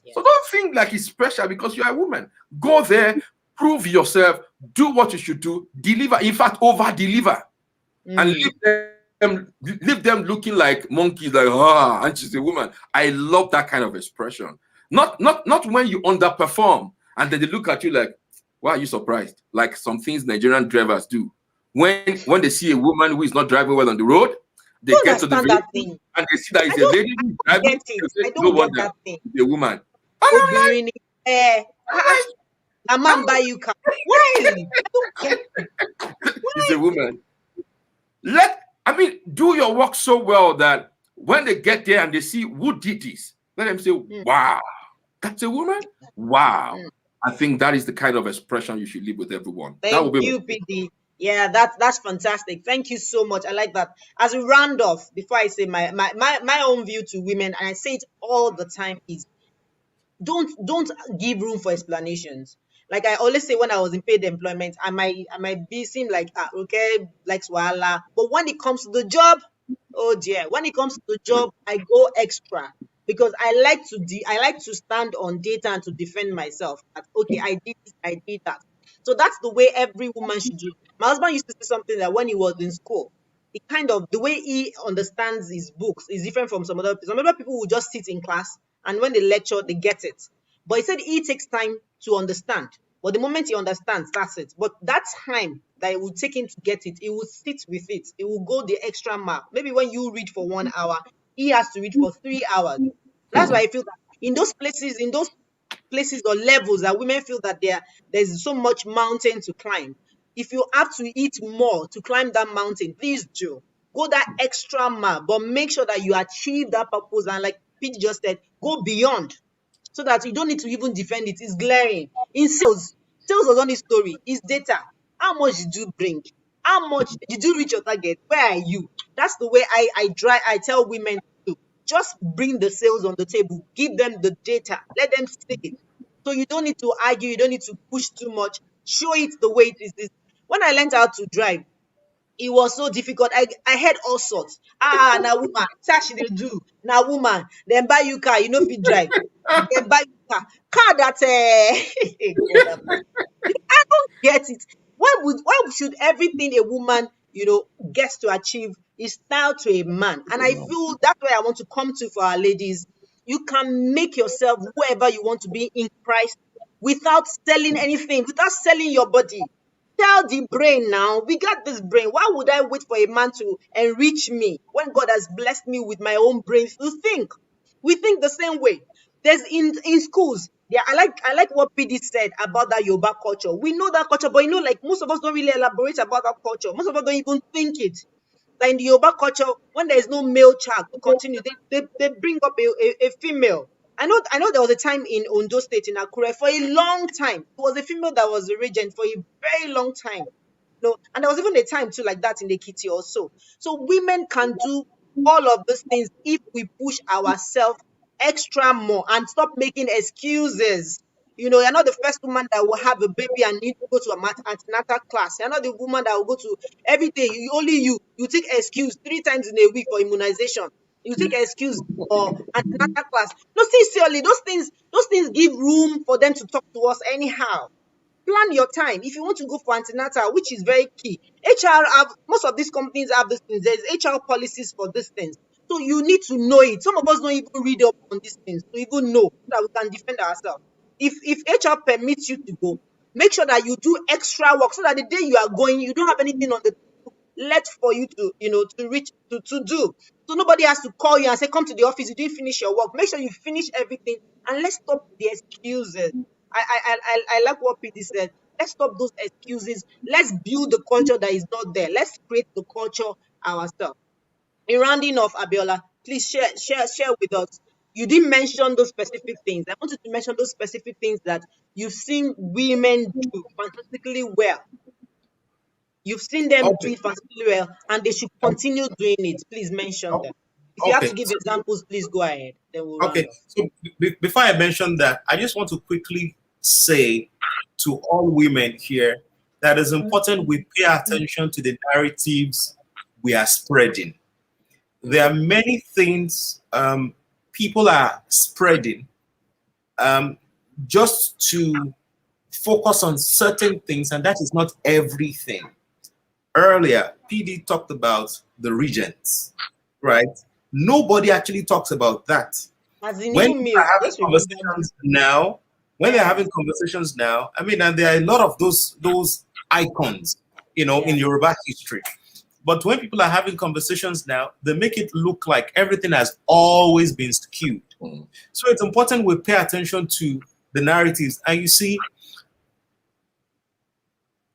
Yeah. So don't think like it's special because you're a woman. Go there, prove yourself, do what you should do, deliver, in fact, over-deliver. And leave them looking like monkeys, like, and she's a woman. I love that kind of expression. Not when you underperform and then they look at you like, why are you surprised? Like some things Nigerian drivers do. When they see a woman who is not driving well on the road, they get to the vehicle and they see that it's a lady who is driving. I don't get that thing. It's a woman. A man buy you car. Why? I don't get it. It's a woman. Do your work so well that when they get there and they see who did this, let them say, wow, that's a woman? Wow. I think that is the kind of expression you should leave with everyone. Thank you, PD. Yeah, that's fantastic. Thank you so much. I like that. As we round off, before I say my own view to women, and I say it all the time, is don't give room for explanations. Like I always say, when I was in paid employment, I might be seem like okay, like swala, but when it comes to the job, oh dear, when it comes to the job, I go extra because I like to stand on data and to defend myself. That, okay, I did this, I did that. So that's the way every woman should do. My husband used to say something that when he was in school, the way he understands his books is different from some other people. Some other people will just sit in class and when they lecture, they get it. But he said he takes time to understand. But the moment he understands, that's it. But that time that it will take him to get it, he will sit with it. He will go the extra mile. Maybe when you read for 1 hour, he has to read for 3 hours. That's why I feel that in those places or levels that women feel that there's so much mountain to climb. If you have to eat more to climb that mountain, please do. Go that extra mile, but make sure that you achieve that purpose. And like Pete just said, go beyond so that you don't need to even defend it. It's glaring. In sales was only story. It's data. How much did you bring? How much did you reach your target? Where are you? That's the way I tell women to just bring the sales on the table. Give them the data. Let them see it. So you don't need to argue. You don't need to push too much. Show it the way it is. When I learned how to drive, it was so difficult. I heard all sorts. Now woman, sash they do. Now woman, then buy you car. You know if you drive, then buy you car. Car that I don't get it. Why should everything a woman gets to achieve is style to a man? And I feel that's where I want to come to for our ladies. You can make yourself whoever you want to be in Christ without selling anything, without selling your body. Tell the brain now, we got this brain. Why would I wait for a man to enrich me when God has blessed me with my own brain to think? We think the same way. There's in schools. Yeah, I like what PD said about that Yoruba culture. We know that culture, but like most of us don't really elaborate about that culture. Most of us don't even think it. Like in the Yoruba culture, when there is no male child to continue, they bring up a female. I know there was a time in Ondo State in Akure for a long time. It was a female that was the regent for a very long time. And there was even a time too like that in the Ekiti also. So women can do all of these things if we push ourselves extra more and stop making excuses. You're not the first woman that will have a baby and need to go to a antenatal class. You're not the woman that will go to everything. You take excuse 3 times in a week for immunization. You take excuse for antenatal class. No, sincerely, those things give room for them to talk to us anyhow. Plan your time. If you want to go for antenatal, which is very key. Most of these companies have these things. There's HR policies for these things. So you need to know it. Some of us don't even read up on these things to even know so that we can defend ourselves. If HR permits you to go, make sure that you do extra work so that the day you are going, you don't have anything on the left for you to to do. So nobody has to call you and say, come to the office, you didn't finish your work. Make sure you finish everything and let's stop the excuses. I like what PD said. Let's stop those excuses. Let's build the culture that is not there. Let's create the culture ourselves. In rounding off, Abiola, please share with us. You didn't mention those specific things. I wanted to mention those specific things that you've seen women do fantastically well. You've seen them do it fantastically well, and they should continue doing it. Please mention them. If you have to give examples, please go ahead. Then we'll So before I mention that, I just want to quickly say to all women here that it's important we pay attention to the narratives we are spreading. There are many things people are spreading just to focus on certain things, and that is not everything. Earlier, PD talked about the regents, right? Nobody actually talks about that. When people are having conversations now, they're having conversations now, I mean, and there are a lot of those icons, in Yoruba history. But when people are having conversations now, they make it look like everything has always been skewed. So it's important we pay attention to the narratives. And you see,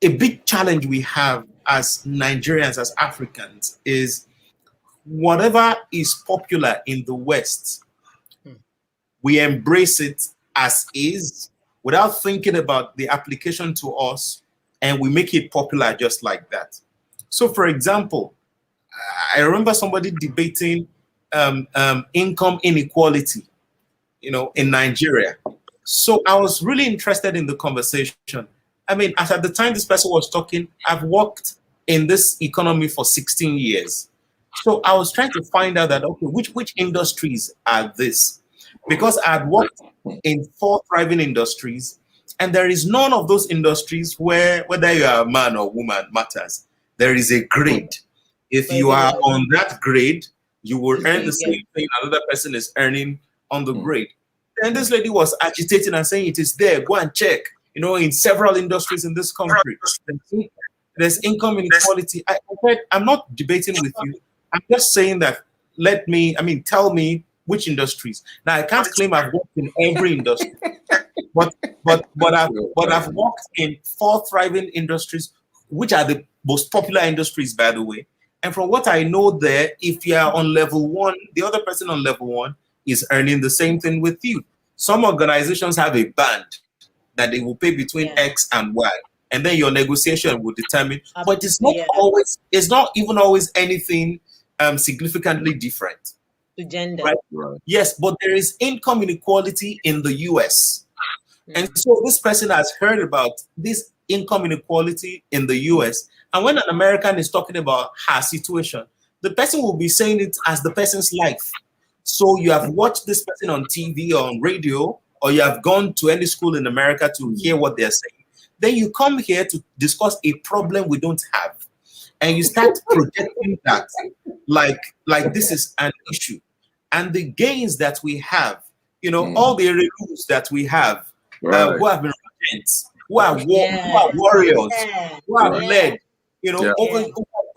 a big challenge we have as Nigerians, as Africans, is whatever is popular in the West, we embrace it as is without thinking about the application to us, and we make it popular just like that. So, for example, I remember somebody debating income inequality, in Nigeria. So I was really interested in the conversation. I mean, as at the time this person was talking, I've worked in this economy for 16 years. So I was trying to find out that, okay, which industries are this? Because I've worked in 4 thriving industries, and there is none of those industries where whether you are a man or woman matters. There is a grade. If you are on that grade, you will earn the same thing another person is earning on the grade. And this lady was agitating and saying it is there, go and check. In several industries in this country, there's income inequality. I'm not debating with you. I'm just saying that tell me which industries. Now I can't claim I've worked in every industry, but I've worked in 4 thriving industries, which are the most popular industries, by the way. And from what I know there, if you are on level 1, the other person on level 1 is earning the same thing with you. Some organizations have a band that they will pay between X and Y, and then your negotiation will determine. But it's not even always anything significantly different. To gender. Right? Yes, but there is income inequality in the US. And so this person has heard about this income inequality in the US. And when an American is talking about her situation, the person will be saying it as the person's life. So you have watched this person on TV or on radio, or you have gone to any school in America to hear what they're saying. Then you come here to discuss a problem we don't have. And you start projecting that like this is an issue. And the gains that we have, all the rules that we have, who have been regents, who are warriors, who have led,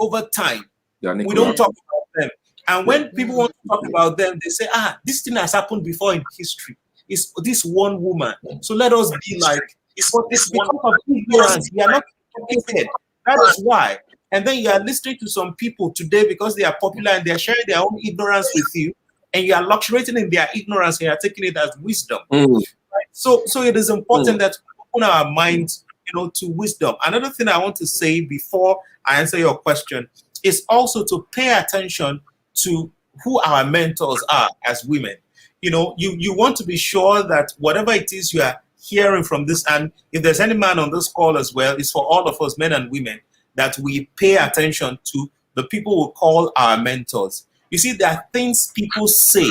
over time. We don't talk about them. And when people want to talk about them, they say, this thing has happened before in history. It's this one woman. So let us be like, it's because of ignorance. We are not educated. That is why. And then you are listening to some people today because they are popular and they are sharing their own ignorance with you, and you are luxuriating in their ignorance and you are taking it as wisdom. Right? So it is important that we open our minds, to wisdom. Another thing I want to say before I answer your question is also to pay attention to who our mentors are as women. You want to be sure that whatever it is you are hearing from this, and if there's any man on this call as well, it's for all of us, men and women, that we pay attention to the people we call our mentors. You see, there are things people say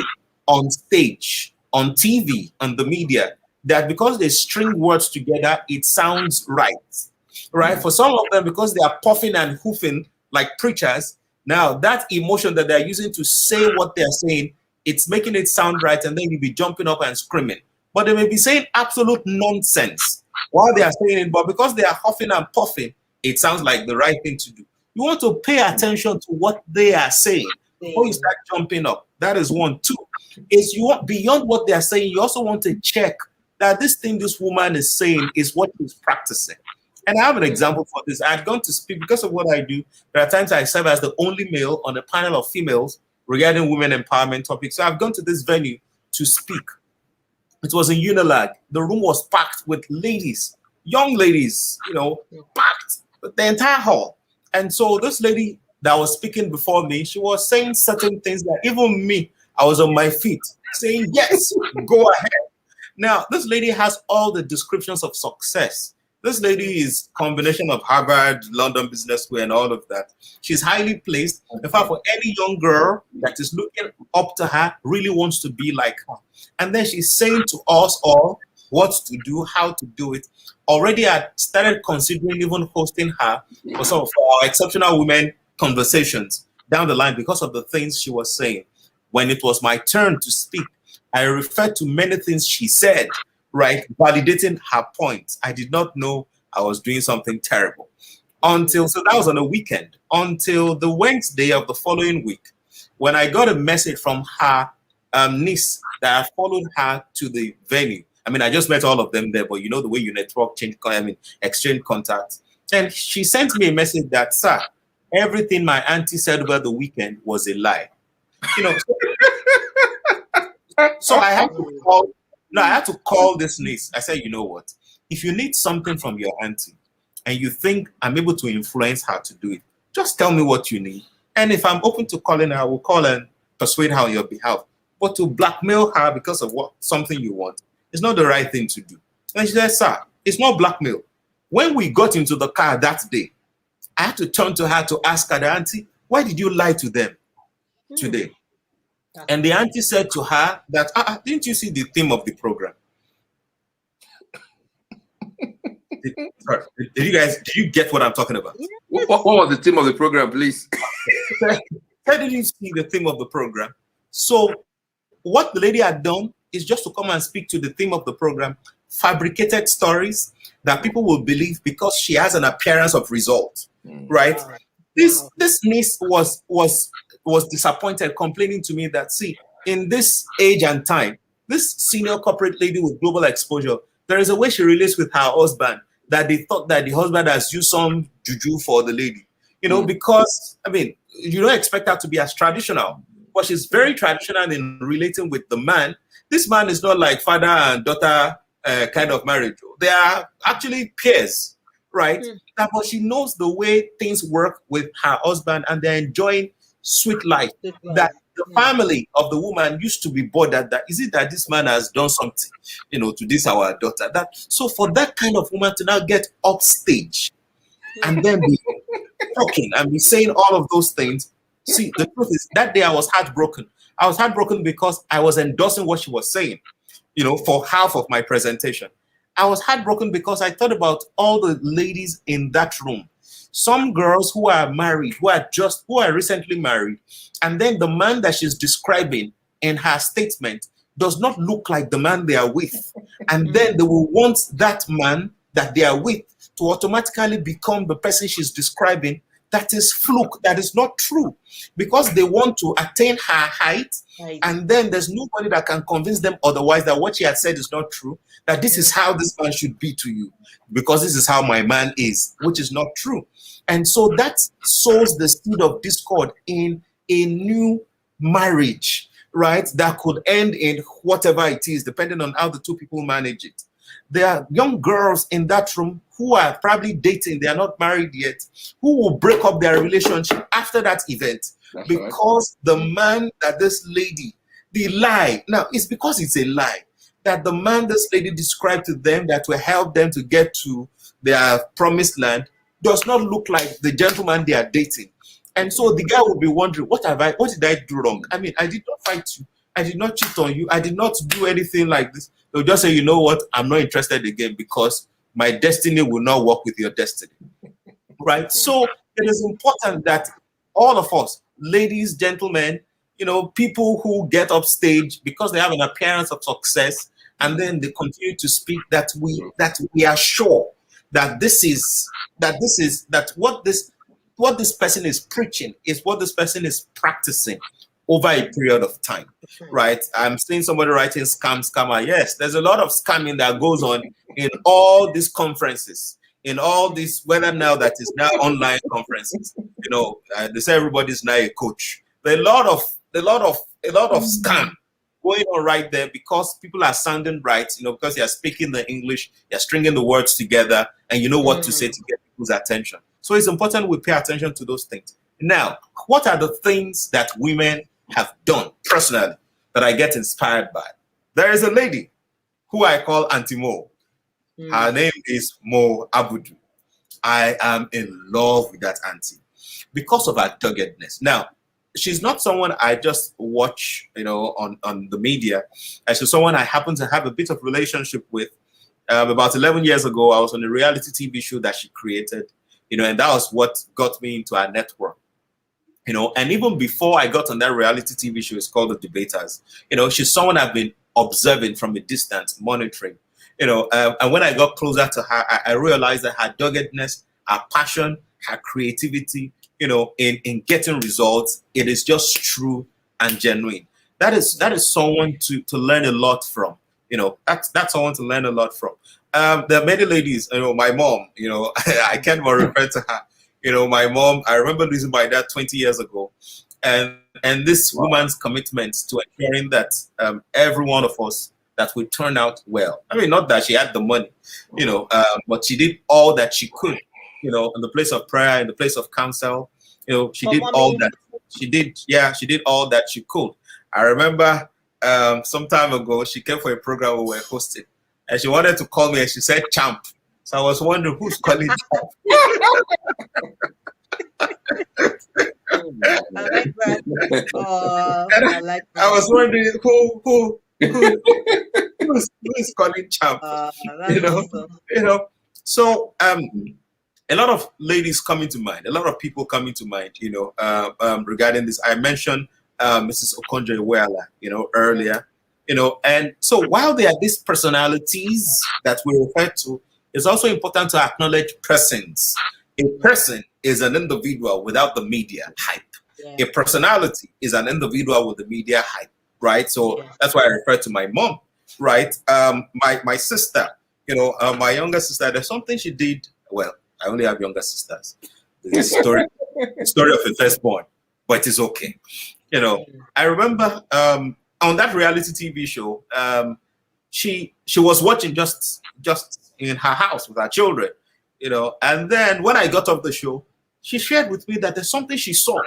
on stage, on TV, on the media, that because they string words together, it sounds right. For some of them, because they are puffing and hoofing like preachers, now that emotion that they're using to say what they're saying, it's making it sound right, and then you'll be jumping up and screaming. But they may be saying absolute nonsense while they are saying it, but because they are huffing and puffing, it sounds like the right thing to do. You want to pay attention to what they are saying before you start jumping up. That is 1. 2, is you want beyond what they are saying, you also want to check that this thing this woman is saying is what she's practicing. And I have an example for this. I had gone to speak because of what I do. There are times I serve as the only male on a panel of females regarding women empowerment topics. So I've gone to this venue to speak. It was in Unilag. The room was packed with ladies, young ladies, packed with the entire hall. And so this lady that was speaking before me, she was saying certain things that even me, I was on my feet saying, yes, go ahead. Now, this lady has all the descriptions of success. This lady is combination of Harvard, London Business School, and all of that. She's highly placed. In fact, for any young girl that is looking up to her, really wants to be like her. And then she's saying to us all what to do, how to do it. Already I started considering even hosting her for some of our exceptional women conversations down the line because of the things she was saying. When it was my turn to speak, I referred to many things she said, right, validating her points. I did not know I was doing something terrible. So that was on a weekend, until the Wednesday of the following week, when I got a message from her niece that I followed her to the venue. I mean, I just met all of them there, but you know the way you network, exchange contacts. And she sent me a message that, sir, everything my auntie said over the weekend was a lie. You know, so I had to call. No, I had to call this niece. I said, you know what? If you need something from your auntie and you think I'm able to influence her to do it, just tell me what you need. And if I'm open to calling her, I will call and persuade her on your behalf. But to blackmail her because of something you want is not the right thing to do. And she said, sir, it's not blackmail. When we got into the car that day, I had to turn to her to ask her, the auntie, why did you lie to them today? And the auntie said to her that, didn't you see the theme of the program? Did you get what I'm talking about? What was the theme of the program, please? I didn't see the theme of the program. So what the lady had done is just to come and speak to the theme of the program, fabricated stories that people will believe because she has an appearance of result, right? Wow. This niece was disappointed, complaining to me that, see, in this age and time, this senior corporate lady with global exposure, there is a way she relates with her husband that they thought that the husband has used some juju for the lady, you know, because, I mean, you don't expect her to be as traditional, but she's very traditional in relating with the man. This man is not like father and daughter kind of marriage. They are actually peers, right? But she knows the way things work with her husband, and they're enjoying sweet life. That the family of the woman used to be bothered that, is it that this man has done something, you know, to this our daughter? That so for that kind of woman to now get upstage and then be talking and be saying all of those things. See, the truth is that day I was heartbroken. I was heartbroken because I was endorsing what she was saying, you know, for half of my presentation. I was heartbroken because I thought about all the ladies in that room. Some girls who are married, who are recently married, and then the man that she's describing in her statement does not look like the man they are with. And then they will want that man that they are with to automatically become the person she's describing. That is fluke, that is not true, because they want to attain her height, and then there's nobody that can convince them otherwise that what she had said is not true, that this is how this man should be to you, because this is how my man is, which is not true. And so that sows the seed of discord in a new marriage, right, that could end in whatever it is, depending on how the two people manage it. There are young girls in that room who are probably dating, they are not married yet, who will break up their relationship after that event. That's because right. The man that this lady, the lie, now it's because it's a lie, that the man this lady described to them that will help them to get to their promised land does not look like the gentleman they are dating. And so the guy will be wondering, what did I do wrong? I mean, I did not fight you. I did not cheat on you. I did not do anything like this. They'll just say, you know what? I'm not interested again because my destiny will not work with your destiny. Right? So it is important that all of us, ladies, gentlemen, you know, people who get up stage because they have an appearance of success, and then they continue to speak, that we are sure that what this person is preaching is what this person is practicing over a period of time, right? I'm seeing somebody writing scammer. Yes, there's a lot of scamming that goes on in all these conferences, in all this, whether now that is now online conferences. You know, they say everybody's now a coach. There are a lot of scam going on right there because people are sounding right, you know, because you're speaking the English, you're stringing the words together, and you know what to say to get people's attention. So it's important we pay attention to those things. Now, what are the things that women have done personally that I get inspired by? There is a lady who I call Auntie Mo. Her name is Mo Abudu. I am in love with that auntie because of her doggedness. Now, she's not someone I just watch, you know, on the media. She's someone I happen to have a bit of relationship with. About 11 years ago, I was on a reality TV show that she created, you know, and that was what got me into her network. you know, and even before I got on that reality TV show, it's called The Debaters, you know, she's someone I've been observing from a distance, monitoring, you know, and when I got closer to her, I realized that her doggedness, her passion, her creativity, you know, in getting results, it is just true and genuine. That is someone to learn a lot from, you know, that's someone to learn a lot from. There are many ladies, you know, my mom, you know, I can't more refer to her. You know, my mom, I remember losing my dad 20 years ago. And this woman's commitment to ensuring that every one of us, that we turn out well. I mean, not that she had the money, you know, but she did all that she could, you know, in the place of prayer, in the place of counsel, you know, she did all that she did. Yeah, she did all that she could. I remember some time ago, she came for a program we were hosting, and she wanted to call me, and she said "champ." So I was wondering who's calling champ. I like that. I like that. I was wondering who's calling champ. You know, awesome. You know. So a lot of ladies coming to mind, a lot of people coming to mind, you know, regarding this. I mentioned Mrs. Okonjo-Iweala, you know, earlier, you know, and so while there are these personalities that we refer to, it's also important to acknowledge persons. A person is an individual without the media hype. Yeah. A personality is an individual with the media hype, right? So that's why I refer to my mom, right? My sister, you know, my younger sister, there's something she did. Well, I only have younger sisters. It's a story of a firstborn, but it's okay. You know, I remember on that reality TV show, she was watching just in her house with her children, you know, and then when I got off the show, she shared with me that there's something she saw,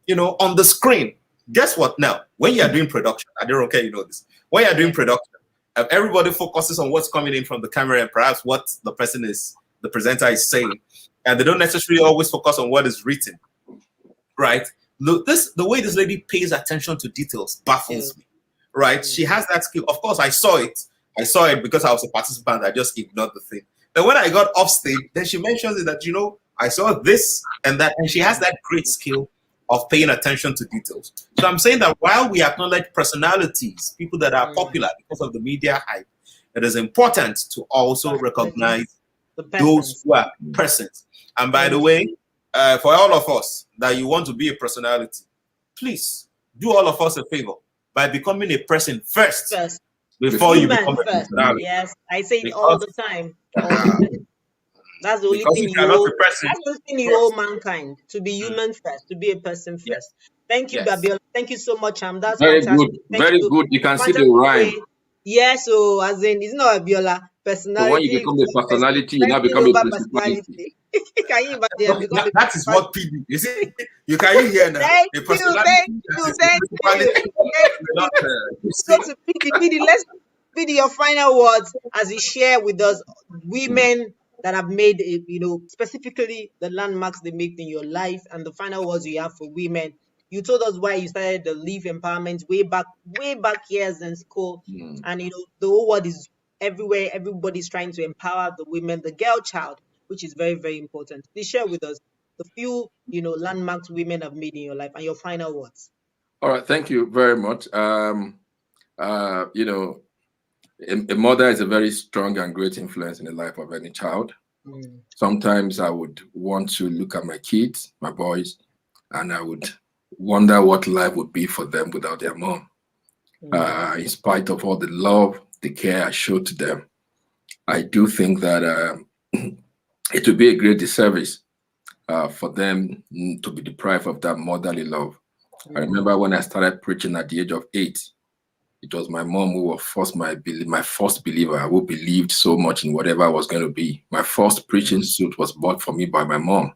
you know, on the screen. Guess what now? When you are doing production, I don't care, you know this. When you are doing production, everybody focuses on what's coming in from the camera and perhaps what the presenter is saying, and they don't necessarily always focus on what is written, right? Look, the way this lady pays attention to details baffles me, right? She has that skill. Of course, I saw it because I was a participant. I just ignored the thing. Then when I got off stage, then she mentions it that, you know, I saw this and that, and she has that great skill of paying attention to details. So I'm saying that while we acknowledge personalities, people that are popular because of the media hype, it is important to also recognize those who are persons. And by the way, for all of us that you want to be a personality, please do all of us a favor by becoming a person first. Before you become a personality. Yes, I say it all the time. That's the only thing you owe. That's the only thing you owe mankind, to be human first, to be a person first. Yes. Thank you, Abiola. Thank you so much, That's very fantastic. good. Very good. You can see the rhyme. Yes, so as in, it's not Abiola. Personality. So when you become a personality, you now become a personality. Can you imagine? That is what PD. You see, you can hear now. Thank you. So to PD, let's PD your final words as you share with us women that have made, you know, specifically the landmarks they made in your life, and the final words you have for women. You told us why you started the Leaf Empowerment way back years in school, and you know the whole world is everywhere. Everybody's trying to empower the women, the girl child, which is very, very important. Please share with us the few, you know, landmarks women have made in your life and your final words. All right, thank you very much. You know, a mother is a very strong and great influence in the life of any child. Sometimes I would want to look at my kids, my boys, and I would wonder what life would be for them without their mom. In spite of all the love, the care I showed to them, I do think that it would be a great disservice for them to be deprived of that motherly love. I remember when I started preaching at the age of 8, it was my mom who was my first believer, who believed so much in whatever I was going to be. My first preaching suit was bought for me by my mom.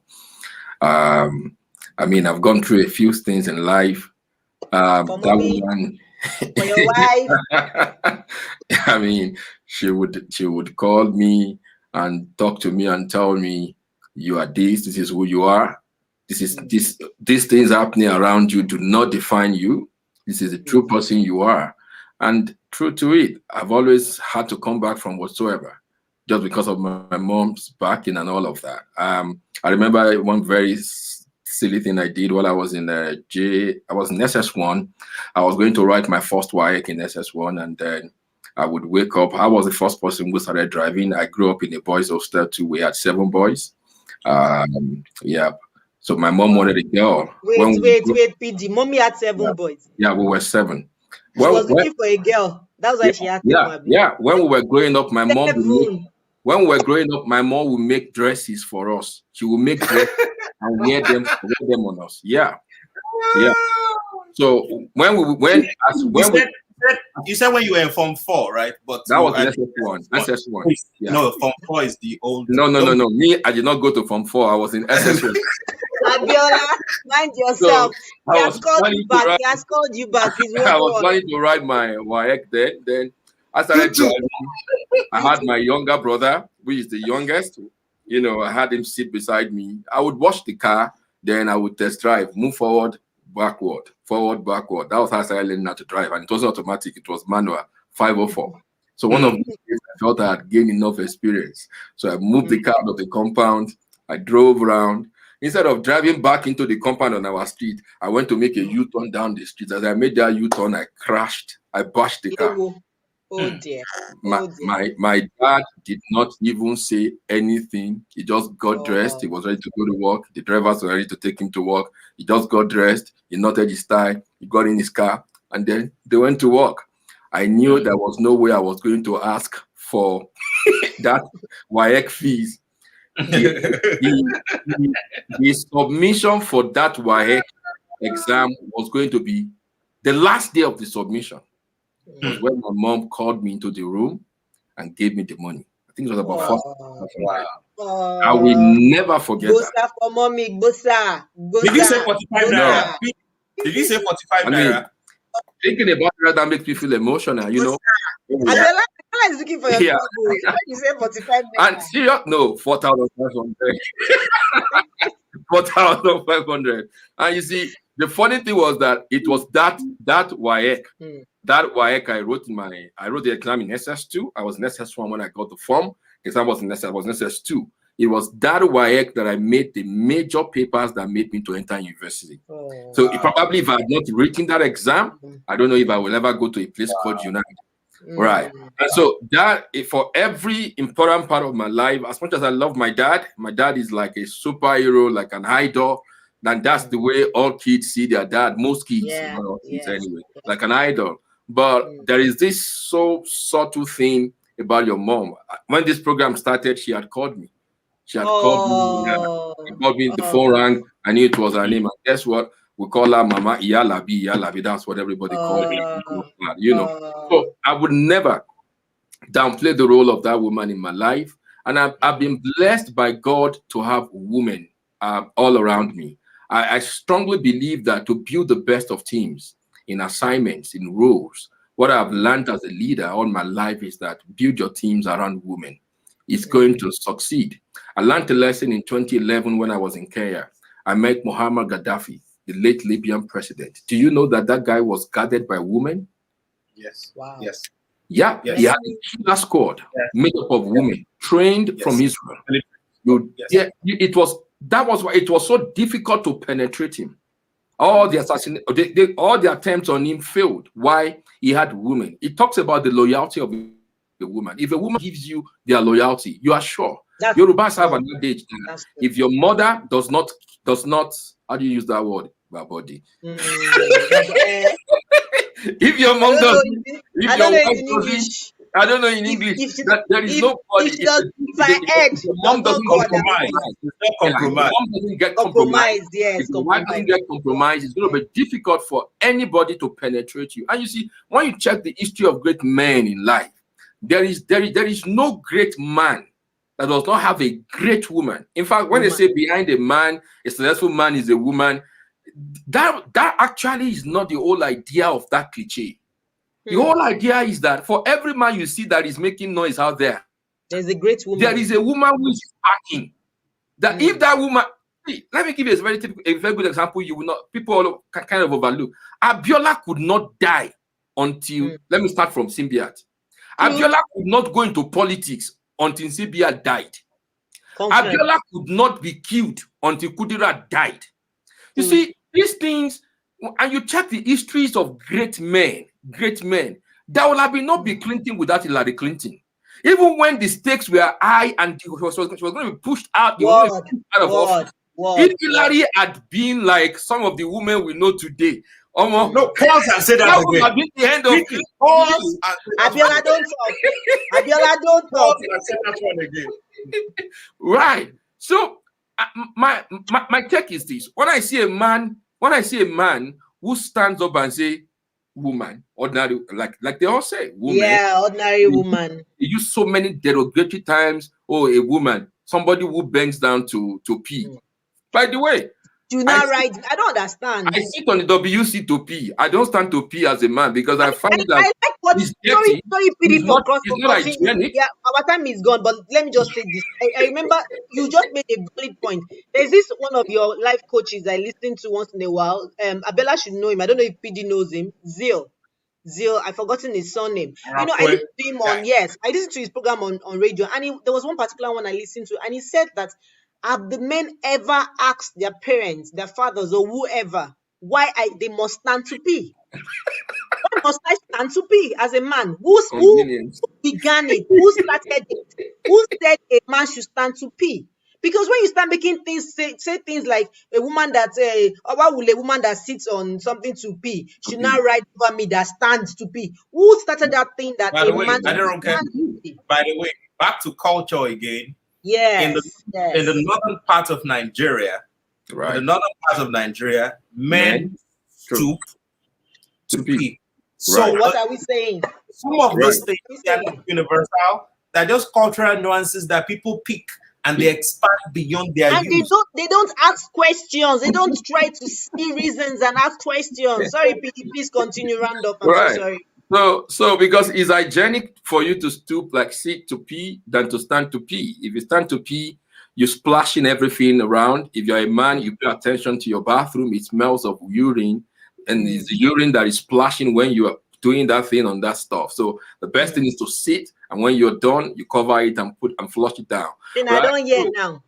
I mean, I've gone through a few things in life. That woman, for your wife. I mean, she would call me and talk to me and tell me, "You are this. This is who you are. These things happening around you do not define you. This is the true person you are." And true to it, I've always had to come back from whatsoever, just because of my mom's backing and all of that. I remember one very silly thing I did while I was in I was in SS1. I was going to write my first WAEC in SS1, and then I would wake up. I was the first person who started driving. I grew up in a boys' hostel too. We had 7 boys. Yeah. So my mom wanted a girl. Wait, PD. Mommy had 7 boys. Yeah, we were 7. She was looking for a girl. That's why she had 7. Yeah. When we were growing up, my mom would make dresses for us. She would make dresses and wear them on us. Yeah. So you said when you were in Form 4, right? But that was SS1. SS1. Yeah. No, Form 4 is the old. No. Me, I did not go to Form 4. I was in SS1. Abiola, mind yourself. So He has called you back. He has called you back. I was planning to ride my WAEC then. I started driving. I had my younger brother, which is the youngest. You know, I had him sit beside me. I would wash the car, then I would test drive, move forward, backward. That was how I started learning how to drive. And it wasn't automatic, it was manual, 504. So one of the days I felt I had gained enough experience. So I moved the car out of the compound. I drove around. Instead of driving back into the compound on our street, I went to make a U-turn down the street. As I made that U-turn, I crashed. I bashed the car. Oh dear. My dad did not even say anything. He just got dressed. He was ready to go to work. The drivers were ready to take him to work. He just got dressed. He knotted his tie. He got in his car, and then they went to work. I knew there was no way I was going to ask for that WAEC fees. The submission for that WAEC exam was going to be the last day of the submission. Was when my mom called me into the room and gave me the money. I think it was about 4,000. I will never forget that. For mommy, Bosa. Did you say 45 naira? Did you say 45 naira? Thinking about that makes me feel emotional, you know. Abiola is looking for your you say 45 naira. And serious, no, 4,500. 4,500. And you see, the funny thing was that it was that WAEC. That WAEC I wrote the exam in SS2. I was in SS1 when I got the form. Exam was in SS2. It was that WAEC that I made the major papers that made me to enter university. So probably if I had not written that exam, I don't know if I will ever go to a place called United. Right. And so that for every important part of my life, as much as I love my dad is like a superhero, like an idol. And that's the way all kids see their dad. Most kids, anyway, like an idol. But there is this so subtle thing about your mom. When this program started, she had called me. She called me. The phone rang. I knew it was her name. And guess what? We call her Mama Alabi. That's what everybody called her. You know. So I would never downplay the role of that woman in my life. And I've been blessed by God to have women all around me. I strongly believe that to build the best of teams, in assignments, in roles, what I've learned as a leader all my life is that build your teams around women. It's going to succeed. I learned a lesson in 2011 when I was in Kenya. I met Muammar Gaddafi, the late Libyan president. Do you know that guy was guarded by women? Yes. Wow. Yes. Yeah. Yes. He had a killer squad made up of women trained from Israel. It was why it was so difficult to penetrate him. All the all the attempts on him failed. Why? He had women. It talks about the loyalty of the woman. If a woman gives you their loyalty, you are sure. Yorubas have an adage. If your mother does not, how do you use that word? Body. If your mom does, if your wife doesn't, I don't know in English. There is no body. If your mom doesn't compromise, mom doesn't get compromised. If your wife doesn't get compromised, it's going to be difficult for anybody to penetrate you. And you see, when you check the history of great men in life, there is no great man that does not have a great woman. In fact, when they say behind a man, a successful man is a woman, that actually is not the whole idea of that cliche. The whole idea is that for every man you see that is making noise out there, there's a great woman. There is a woman who is backing. That if that woman, let me give you a very good example. You will not, people kind of overlook. Abiola could not die until, let me start from Symbiat. Abiola could not go into politics until Symbiat died. Abiola could not be killed until Kudira died. You see, these things, and you check the histories of great men, there will have been no Bill Clinton without Hillary Clinton. Even when the stakes were high and she was going to be pushed out, out of office. If Hillary had been like some of the women we know today, no, pause and say that again. Have been the end of pause. Abiola, don't talk. Abiola, don't talk. And say that one again. Right. So my take is this: when I see a man who stands up and say, "Woman," ordinary, like they all say, "Woman." Yeah, ordinary woman. They use so many derogatory times. Oh, a woman, somebody who bends down to pee. By the way, I don't understand. I sit on the WC to pee. I don't stand to pee as a man because I find that I like what sorry, PD for cross. Yeah, our time is gone, but let me just say this. I remember you just made a valid point. There's this one of your life coaches I listen to once in a while. Abiola should know him. I don't know if PD knows him. Zeal, I've forgotten his surname. I listened to him I listened to his program on radio, and there was one particular one I listened to, and he said that have the men ever asked their parents, their fathers, or whoever why they must stand to pee? Why must I stand to pee as a man? Who began it? Who started it? Who said a man should stand to pee? Because when you start making things say things like a woman why will a woman that sits on something to pee should now ride over me that stands to pee? Who started that thing that by the way, back to culture again. Yes. In the northern part of Nigeria, men stoop to pee. So what are we saying? Some of these things are not universal. They're just cultural nuances that people pick and they expand beyond their use. They don't ask questions. They don't try to see reasons and ask questions. Sorry, PD, please continue. Randolph. I'm so sorry. So because it's hygienic for you to stoop, like sit to pee, than to stand to pee. If you stand to pee, you're splashing everything around. If you're a man, you pay attention to your bathroom. It smells of urine, and it's the urine that is splashing when you are doing that thing on that stuff. So the best thing is to sit, and when you're done, you cover it and flush it down. Then right? I don't hear now.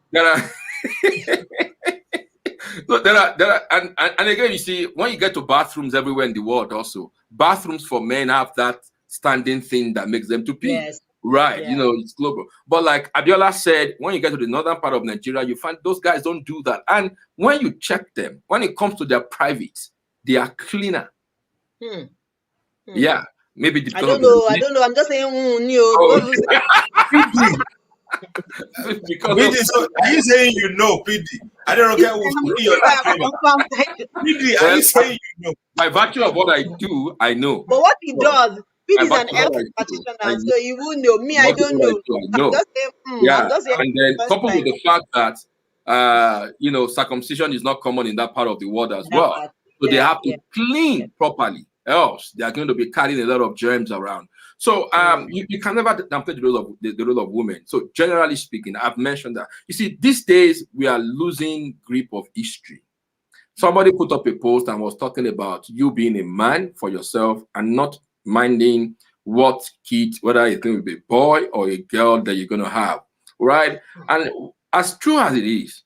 So there are and again, you see, when you get to bathrooms everywhere in the world, also bathrooms for men have that standing thing that makes them to pee. Yes. Right, it's global. But like Abiola said, when you get to the northern part of Nigeria, you find those guys don't do that. And when you check them, when it comes to their private, they are cleaner. Yeah, maybe I don't know. I'm just saying, PD, so are you saying PD? I don't care PD, are you saying by virtue of what I do, I know. But what he does, PD is an health practitioner, so you will know. Me, I don't know. I'm just saying, and then coupled with the fact that circumcision is not common in that part of the world as well. So they have to clean properly, else they are going to be carrying a lot of germs around. So you can never downplay the role of women. So generally speaking, I've mentioned that. You see, these days we are losing grip of history. Somebody put up a post and was talking about you being a man for yourself and not minding what kid, whether it's going to be a boy or a girl that you're going to have, right? And as true as it is,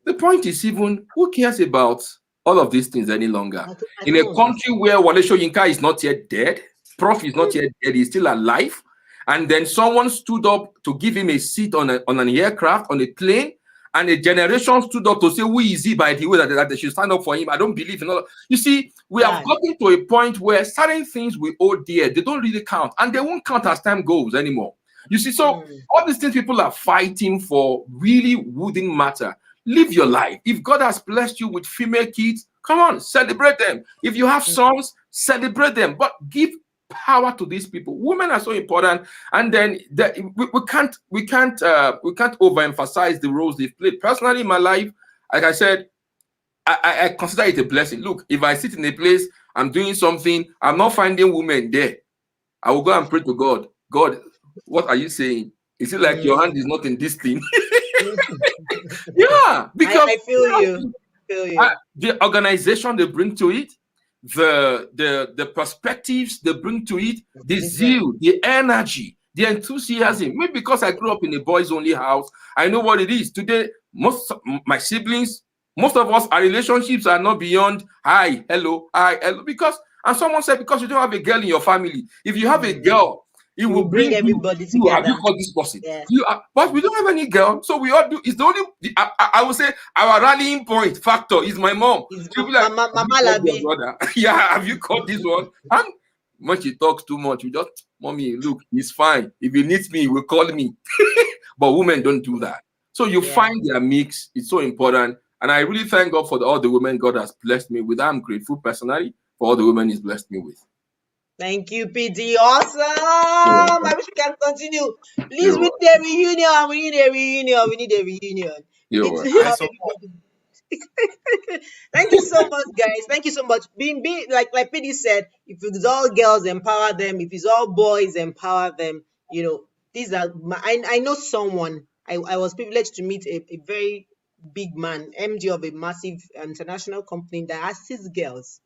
the point is even who cares about all of these things any longer? In a country where Wale Soyinka is not yet dead, Prof is not yet dead, he's still alive, and then someone stood up to give him a seat on an aircraft, on a plane, and a generation stood up to say, who is he, by the way, that they should stand up for him. I don't believe in all. You see, we have gotten to a point where certain things we hold dear, they don't really count, and they won't count as time goes anymore. You see, so all these things people are fighting for really wouldn't matter. Live your life. If God has blessed you with female kids, come on, celebrate them. If you have sons, celebrate them. But give power to these people. Women are so important, and then we can't overemphasize the roles they've played. Personally, in my life, like I said, I consider it a blessing. Look, if I sit in a place, I'm doing something, I'm not finding women there, I will go and pray to God. God, what are you saying? Is it like your hand is not in this thing? Yeah, because I feel you. The organization they bring to it, the perspectives they bring to it, the zeal, the energy, the enthusiasm. Maybe because I grew up in a boys only house, I know what it is. Today, most of my siblings, Most of us, our relationships are not beyond hi, hello, because, and someone said, because you don't have a girl in your family. If you have a girl, it will bring everybody together. Have together. you called this person? Yes. But we don't have any girl, so we all do. It's the only. I would say our rallying point factor is my mom. She'll be like, Mama Alabi. Brother, yeah, have you called this one? And when she talks too much, you just, mommy, look, he's fine. If he needs me, he will call me. But women don't do that. So you find their mix. It's so important. And I really thank God for all the women God has blessed me with. I'm grateful personally for all the women He's blessed me with. Thank you, PD. Awesome. I wish we can continue. Please, we need a reunion. We need a reunion. We need a reunion. Thank you so much, guys. Thank you so much. Being like PD said, if it's all girls, empower them. If it's all boys, empower them. You know, these are. I know someone. I was privileged to meet a very big man, MD of a massive international company that has 6 girls.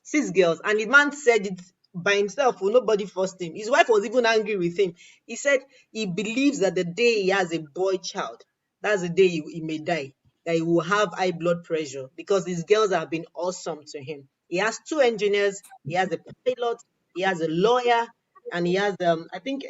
6 girls, and the man said it by himself. Nobody forced him. His wife was even angry with him. He said he believes that the day he has a boy child, that's the day he may die, that he will have high blood pressure, because these girls have been awesome to him. He has 2 engineers, he has a pilot, he has a lawyer, and he has I think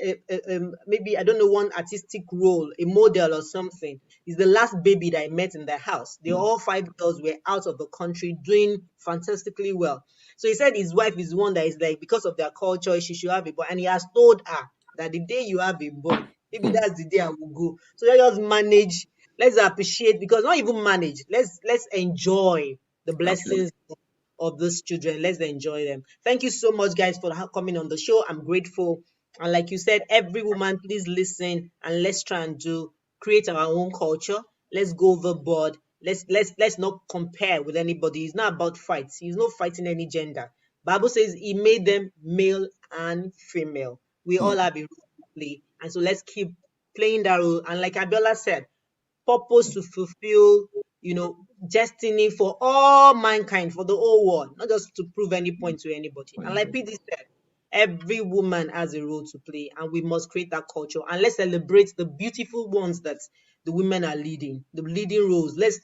maybe, I don't know, one artistic role, a model or something. He's the last baby that I met in the house. They all 5 girls were out of the country doing fantastically well. So he said his wife is one that is like, because of their culture, she should have a boy. And he has told her that the day you have a boy, maybe that's the day I will go. So let us manage, let's appreciate, because not even manage, let's enjoy the blessings of those children. Let's enjoy them. Thank you so much, guys, for coming on the show. I'm grateful. And like you said, every woman, please listen, and let's try and create our own culture. Let's go overboard. Let's not compare with anybody. It's not about fights. He's not fighting any gender. Bible says he made them male and female. We all have a role to play. And so let's keep playing that role. And like Abiola said, purpose to fulfill, destiny for all mankind, for the whole world, not just to prove any point to anybody. And like PD said, every woman has a role to play, and we must create that culture. And let's celebrate the beautiful ones that the women are leading, the leading roles. Let's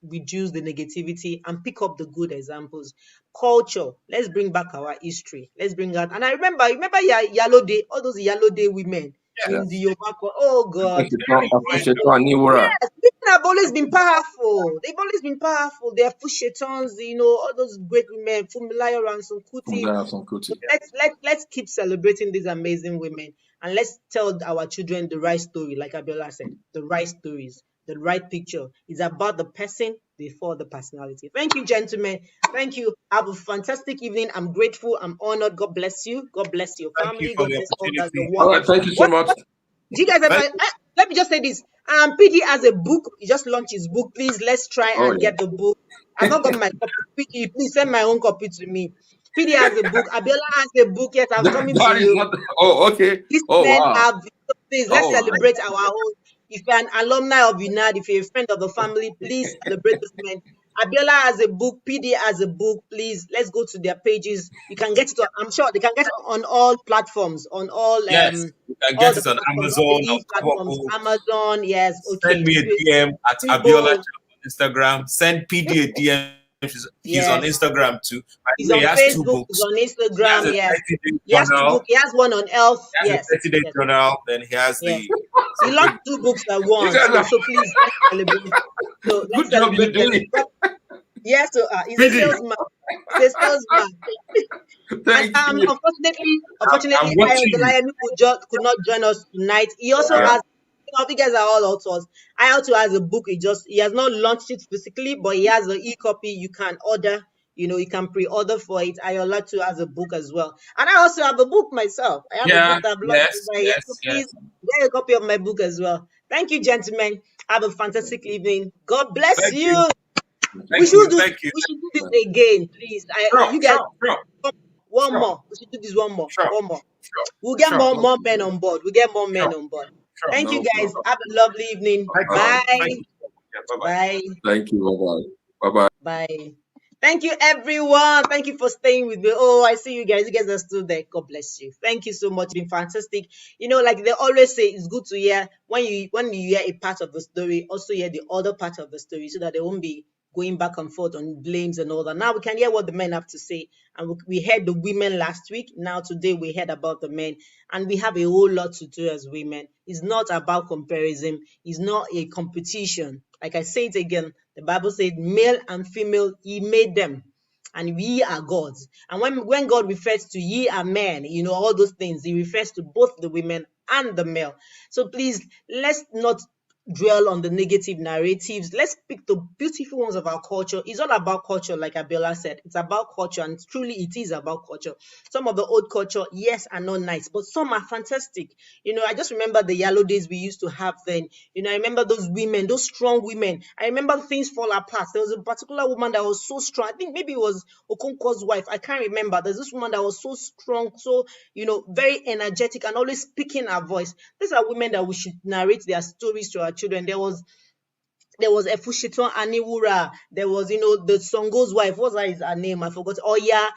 reduce the negativity and pick up the good examples. Culture. Let's bring back our history. Let's bring out. And I remember Yellow Day, all those Yellow Day women. In the Yoruba, oh God. Yes, women have always been powerful. They've always been powerful. They're Fushetons, all those great women, Fumilayo and Sonkuti. Let's keep celebrating these amazing women, and let's tell our children the right story, like Abiola said, the right stories, the right picture. It's about the person before the personality. Thank you, gentlemen. Thank you. Have a fantastic evening. I'm grateful. I'm honored. God bless you. God bless your family. God bless all that you want. All right, thank you so much. Do you guys have let me just say this. PD has a book. He just launched his book. Please, let's try and get the book. I've not got my copy. PD, please send my own copy to me. PD has a book. Abiola has a book. Yes, I'm coming to you. Okay. Wow. Please, let's celebrate our own. If you're an alumni of UNAD, if you're a friend of the family, please celebrate this man. Abiola has a book, PD has a book. Please, let's go to their pages. You can get it on, I'm sure they can get it on all platforms, on all you can get it on Amazon, platforms, Amazon, yes. Okay. Send me a DM at Abiola on Instagram. Send PD a DM. He's on Instagram too. He's on Facebook. He's on Instagram. Yes. He has 2 books. He has one on health. Yes. 30-day journal. Then he has the. He launched 2 books at once. So please celebrate. So good job you're doing. Yes. So he's a salesman. He's a salesman. Unfortunately, Lion could not join us tonight. He also has. You guys are all authors. I also has a book. He has not launched it physically, but he has an e-copy you can order. You can pre-order for it. Ayola too has a book as well. And I also have a book myself. I have a book that I've launched. So please get a copy of my book as well. Thank you, gentlemen. Have a fantastic evening. God bless you. We should do this again, please. You guys, one more. We should do this one more. One more. We'll get more men on board. Thank you, guys. Have a lovely evening. Bye. Bye. Thank you. Bye-bye. Bye. Thank you, everyone. Thank you for staying with me. Oh, I see you guys. You guys are still there. God bless you. Thank you so much. It's been fantastic. Like they always say, it's good to hear when you hear a part of the story, also hear the other part of the story, so that there won't be going back and forth on blames and all that. Now we can hear what the men have to say. And we heard the women last week. Now today we heard about the men. And we have a whole lot to do as women. It's not about comparison. It's not a competition. Like I say it again, the Bible said male and female, he made them. And we are gods. And when God refers to ye are men, all those things, he refers to both the women and the male. So please, let's not dwell on the negative narratives. Let's pick the beautiful ones of our culture. It's all about culture, like Abiola said. It's about culture, and truly it is about culture. Some of the old culture, yes, are not nice, but some are fantastic. I just remember the yellow days we used to have then. I remember those women, those strong women. I remember things fall apart. There was a particular woman that was so strong. I think maybe it was Okonkwo's wife. I can't remember. There's this woman that was so strong, so, very energetic and always speaking her voice. These are women that we should narrate their stories to our children. There was Efushiton Aniwura. There was, the Songo's wife. What's her name? I forgot. Oh yeah,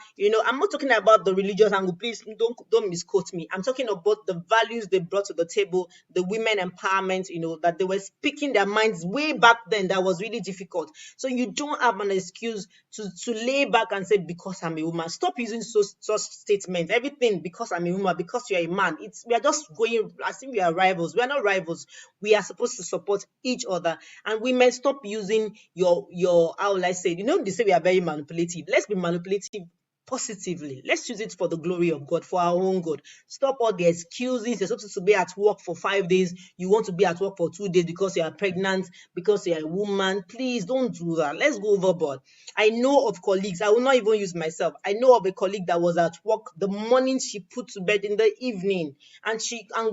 I'm not talking about the religious angle. Please don't misquote me. I'm talking about the values they brought to the table, the women empowerment. That they were speaking their minds way back then. That was really difficult. So you don't have an excuse to lay back and say because I'm a woman. Stop using such statements. Everything because I'm a woman, because you're a man. We are just going as if we are rivals. We are not rivals. We are supposed to support each other. And women, stop using your how will I say it? They say we are very manipulative. Let's be manipulative positively. Let's use it for the glory of God, for our own good. Stop all the excuses. You're supposed to be at work for 5 days. You want to be at work for 2 days because you are pregnant, because you're a woman. Please don't do that. Let's go overboard. I know of colleagues. I will not even use myself. I know of a colleague that was at work the morning she put to bed in the evening, and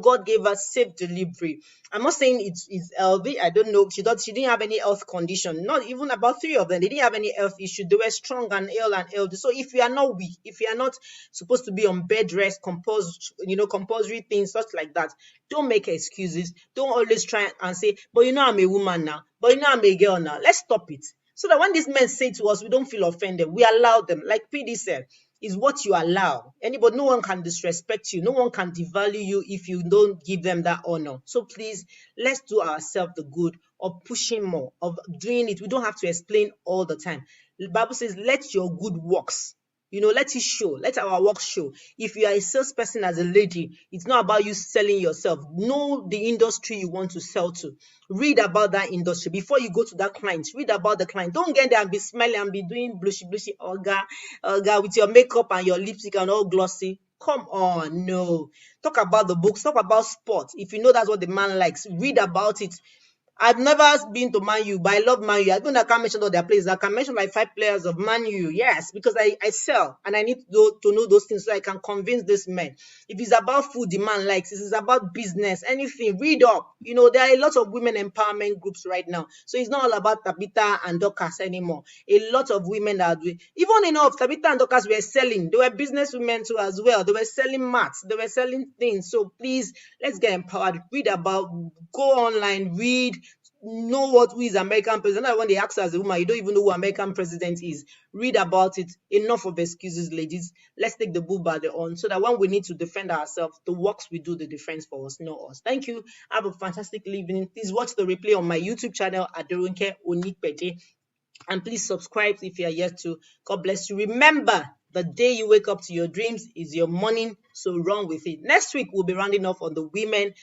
God gave her safe delivery. I'm not saying it's healthy. I don't know. She didn't have any health condition. Not even about 3 of them. They didn't have any health issue. They were strong and ill and healthy. So if you are not weak, if you are not supposed to be on bed rest, compulsory things, such like that, don't make excuses. Don't always try and say, but I'm a woman now. But I'm a girl now. Let's stop it. So that when these men say to us, we don't feel offended. We allow them. Like PD said, is what you allow. No one can disrespect you. No one can devalue you if you don't give them that honor. So please, let's do ourselves the good of pushing more, of doing it. We don't have to explain all the time. The Bible says, let your good works, let it show. Let our work show. If you are a salesperson as a lady, it's not about you selling yourself. Know the industry you want to sell to. Read about that industry before you go to that client. Read about the client. Don't get there and be smiling and be doing blushy, oga, with your makeup and your lipstick and all glossy. Come on, no. Talk about the books. Talk about sports. If you know that's what the man likes, read about it. I've never been to Man U, but I love Man U. I don't know, I can't mention all their players. I can mention like 5 players of Man U. Yes, because I sell and I need to know those things so I can convince this man. If it's about food the man likes, if it's about business, anything, read up. There are a lot of women empowerment groups right now. So it's not all about Tabitha and Dorcas anymore. A lot of women are doing, even enough, Tabitha and Dorcas were selling. They were business women too as well. They were selling mats. They were selling things. So please, let's get empowered. Read about, go online, read, know who is American president. Not when they ask as a woman, you don't even know who American president is. Read about it. Enough of excuses, ladies. Let's take the bull by the horn so that when we need to defend ourselves, the works we do the defense for us, not us. Thank you. Have a fantastic evening. Please watch the replay on my YouTube channel, Aderonke Interviews. And please subscribe if you are yet to. God bless you. Remember, the day you wake up to your dreams is your morning, so run with it. Next week, we'll be rounding off on the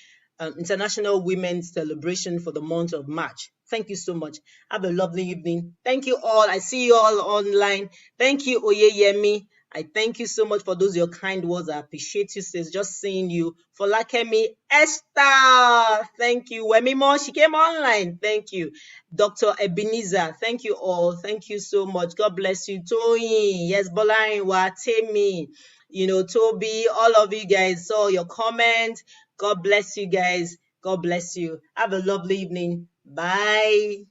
International Women's Celebration for the month of March. Thank you so much. Have a lovely evening. Thank you all. I see you all online. Thank you, Oyeyemi. I thank you so much for those your kind words. I appreciate you, sis. Just seeing you. For Lakemi, Esther. Thank you. Wemimo, she came online. Thank you. Dr. Ebenezer. Thank you all. Thank you so much. God bless you. Toyin. Yes, Bolarin, Watemi. Toby, all of you guys saw your comment. God bless you guys. God bless you. Have a lovely evening. Bye.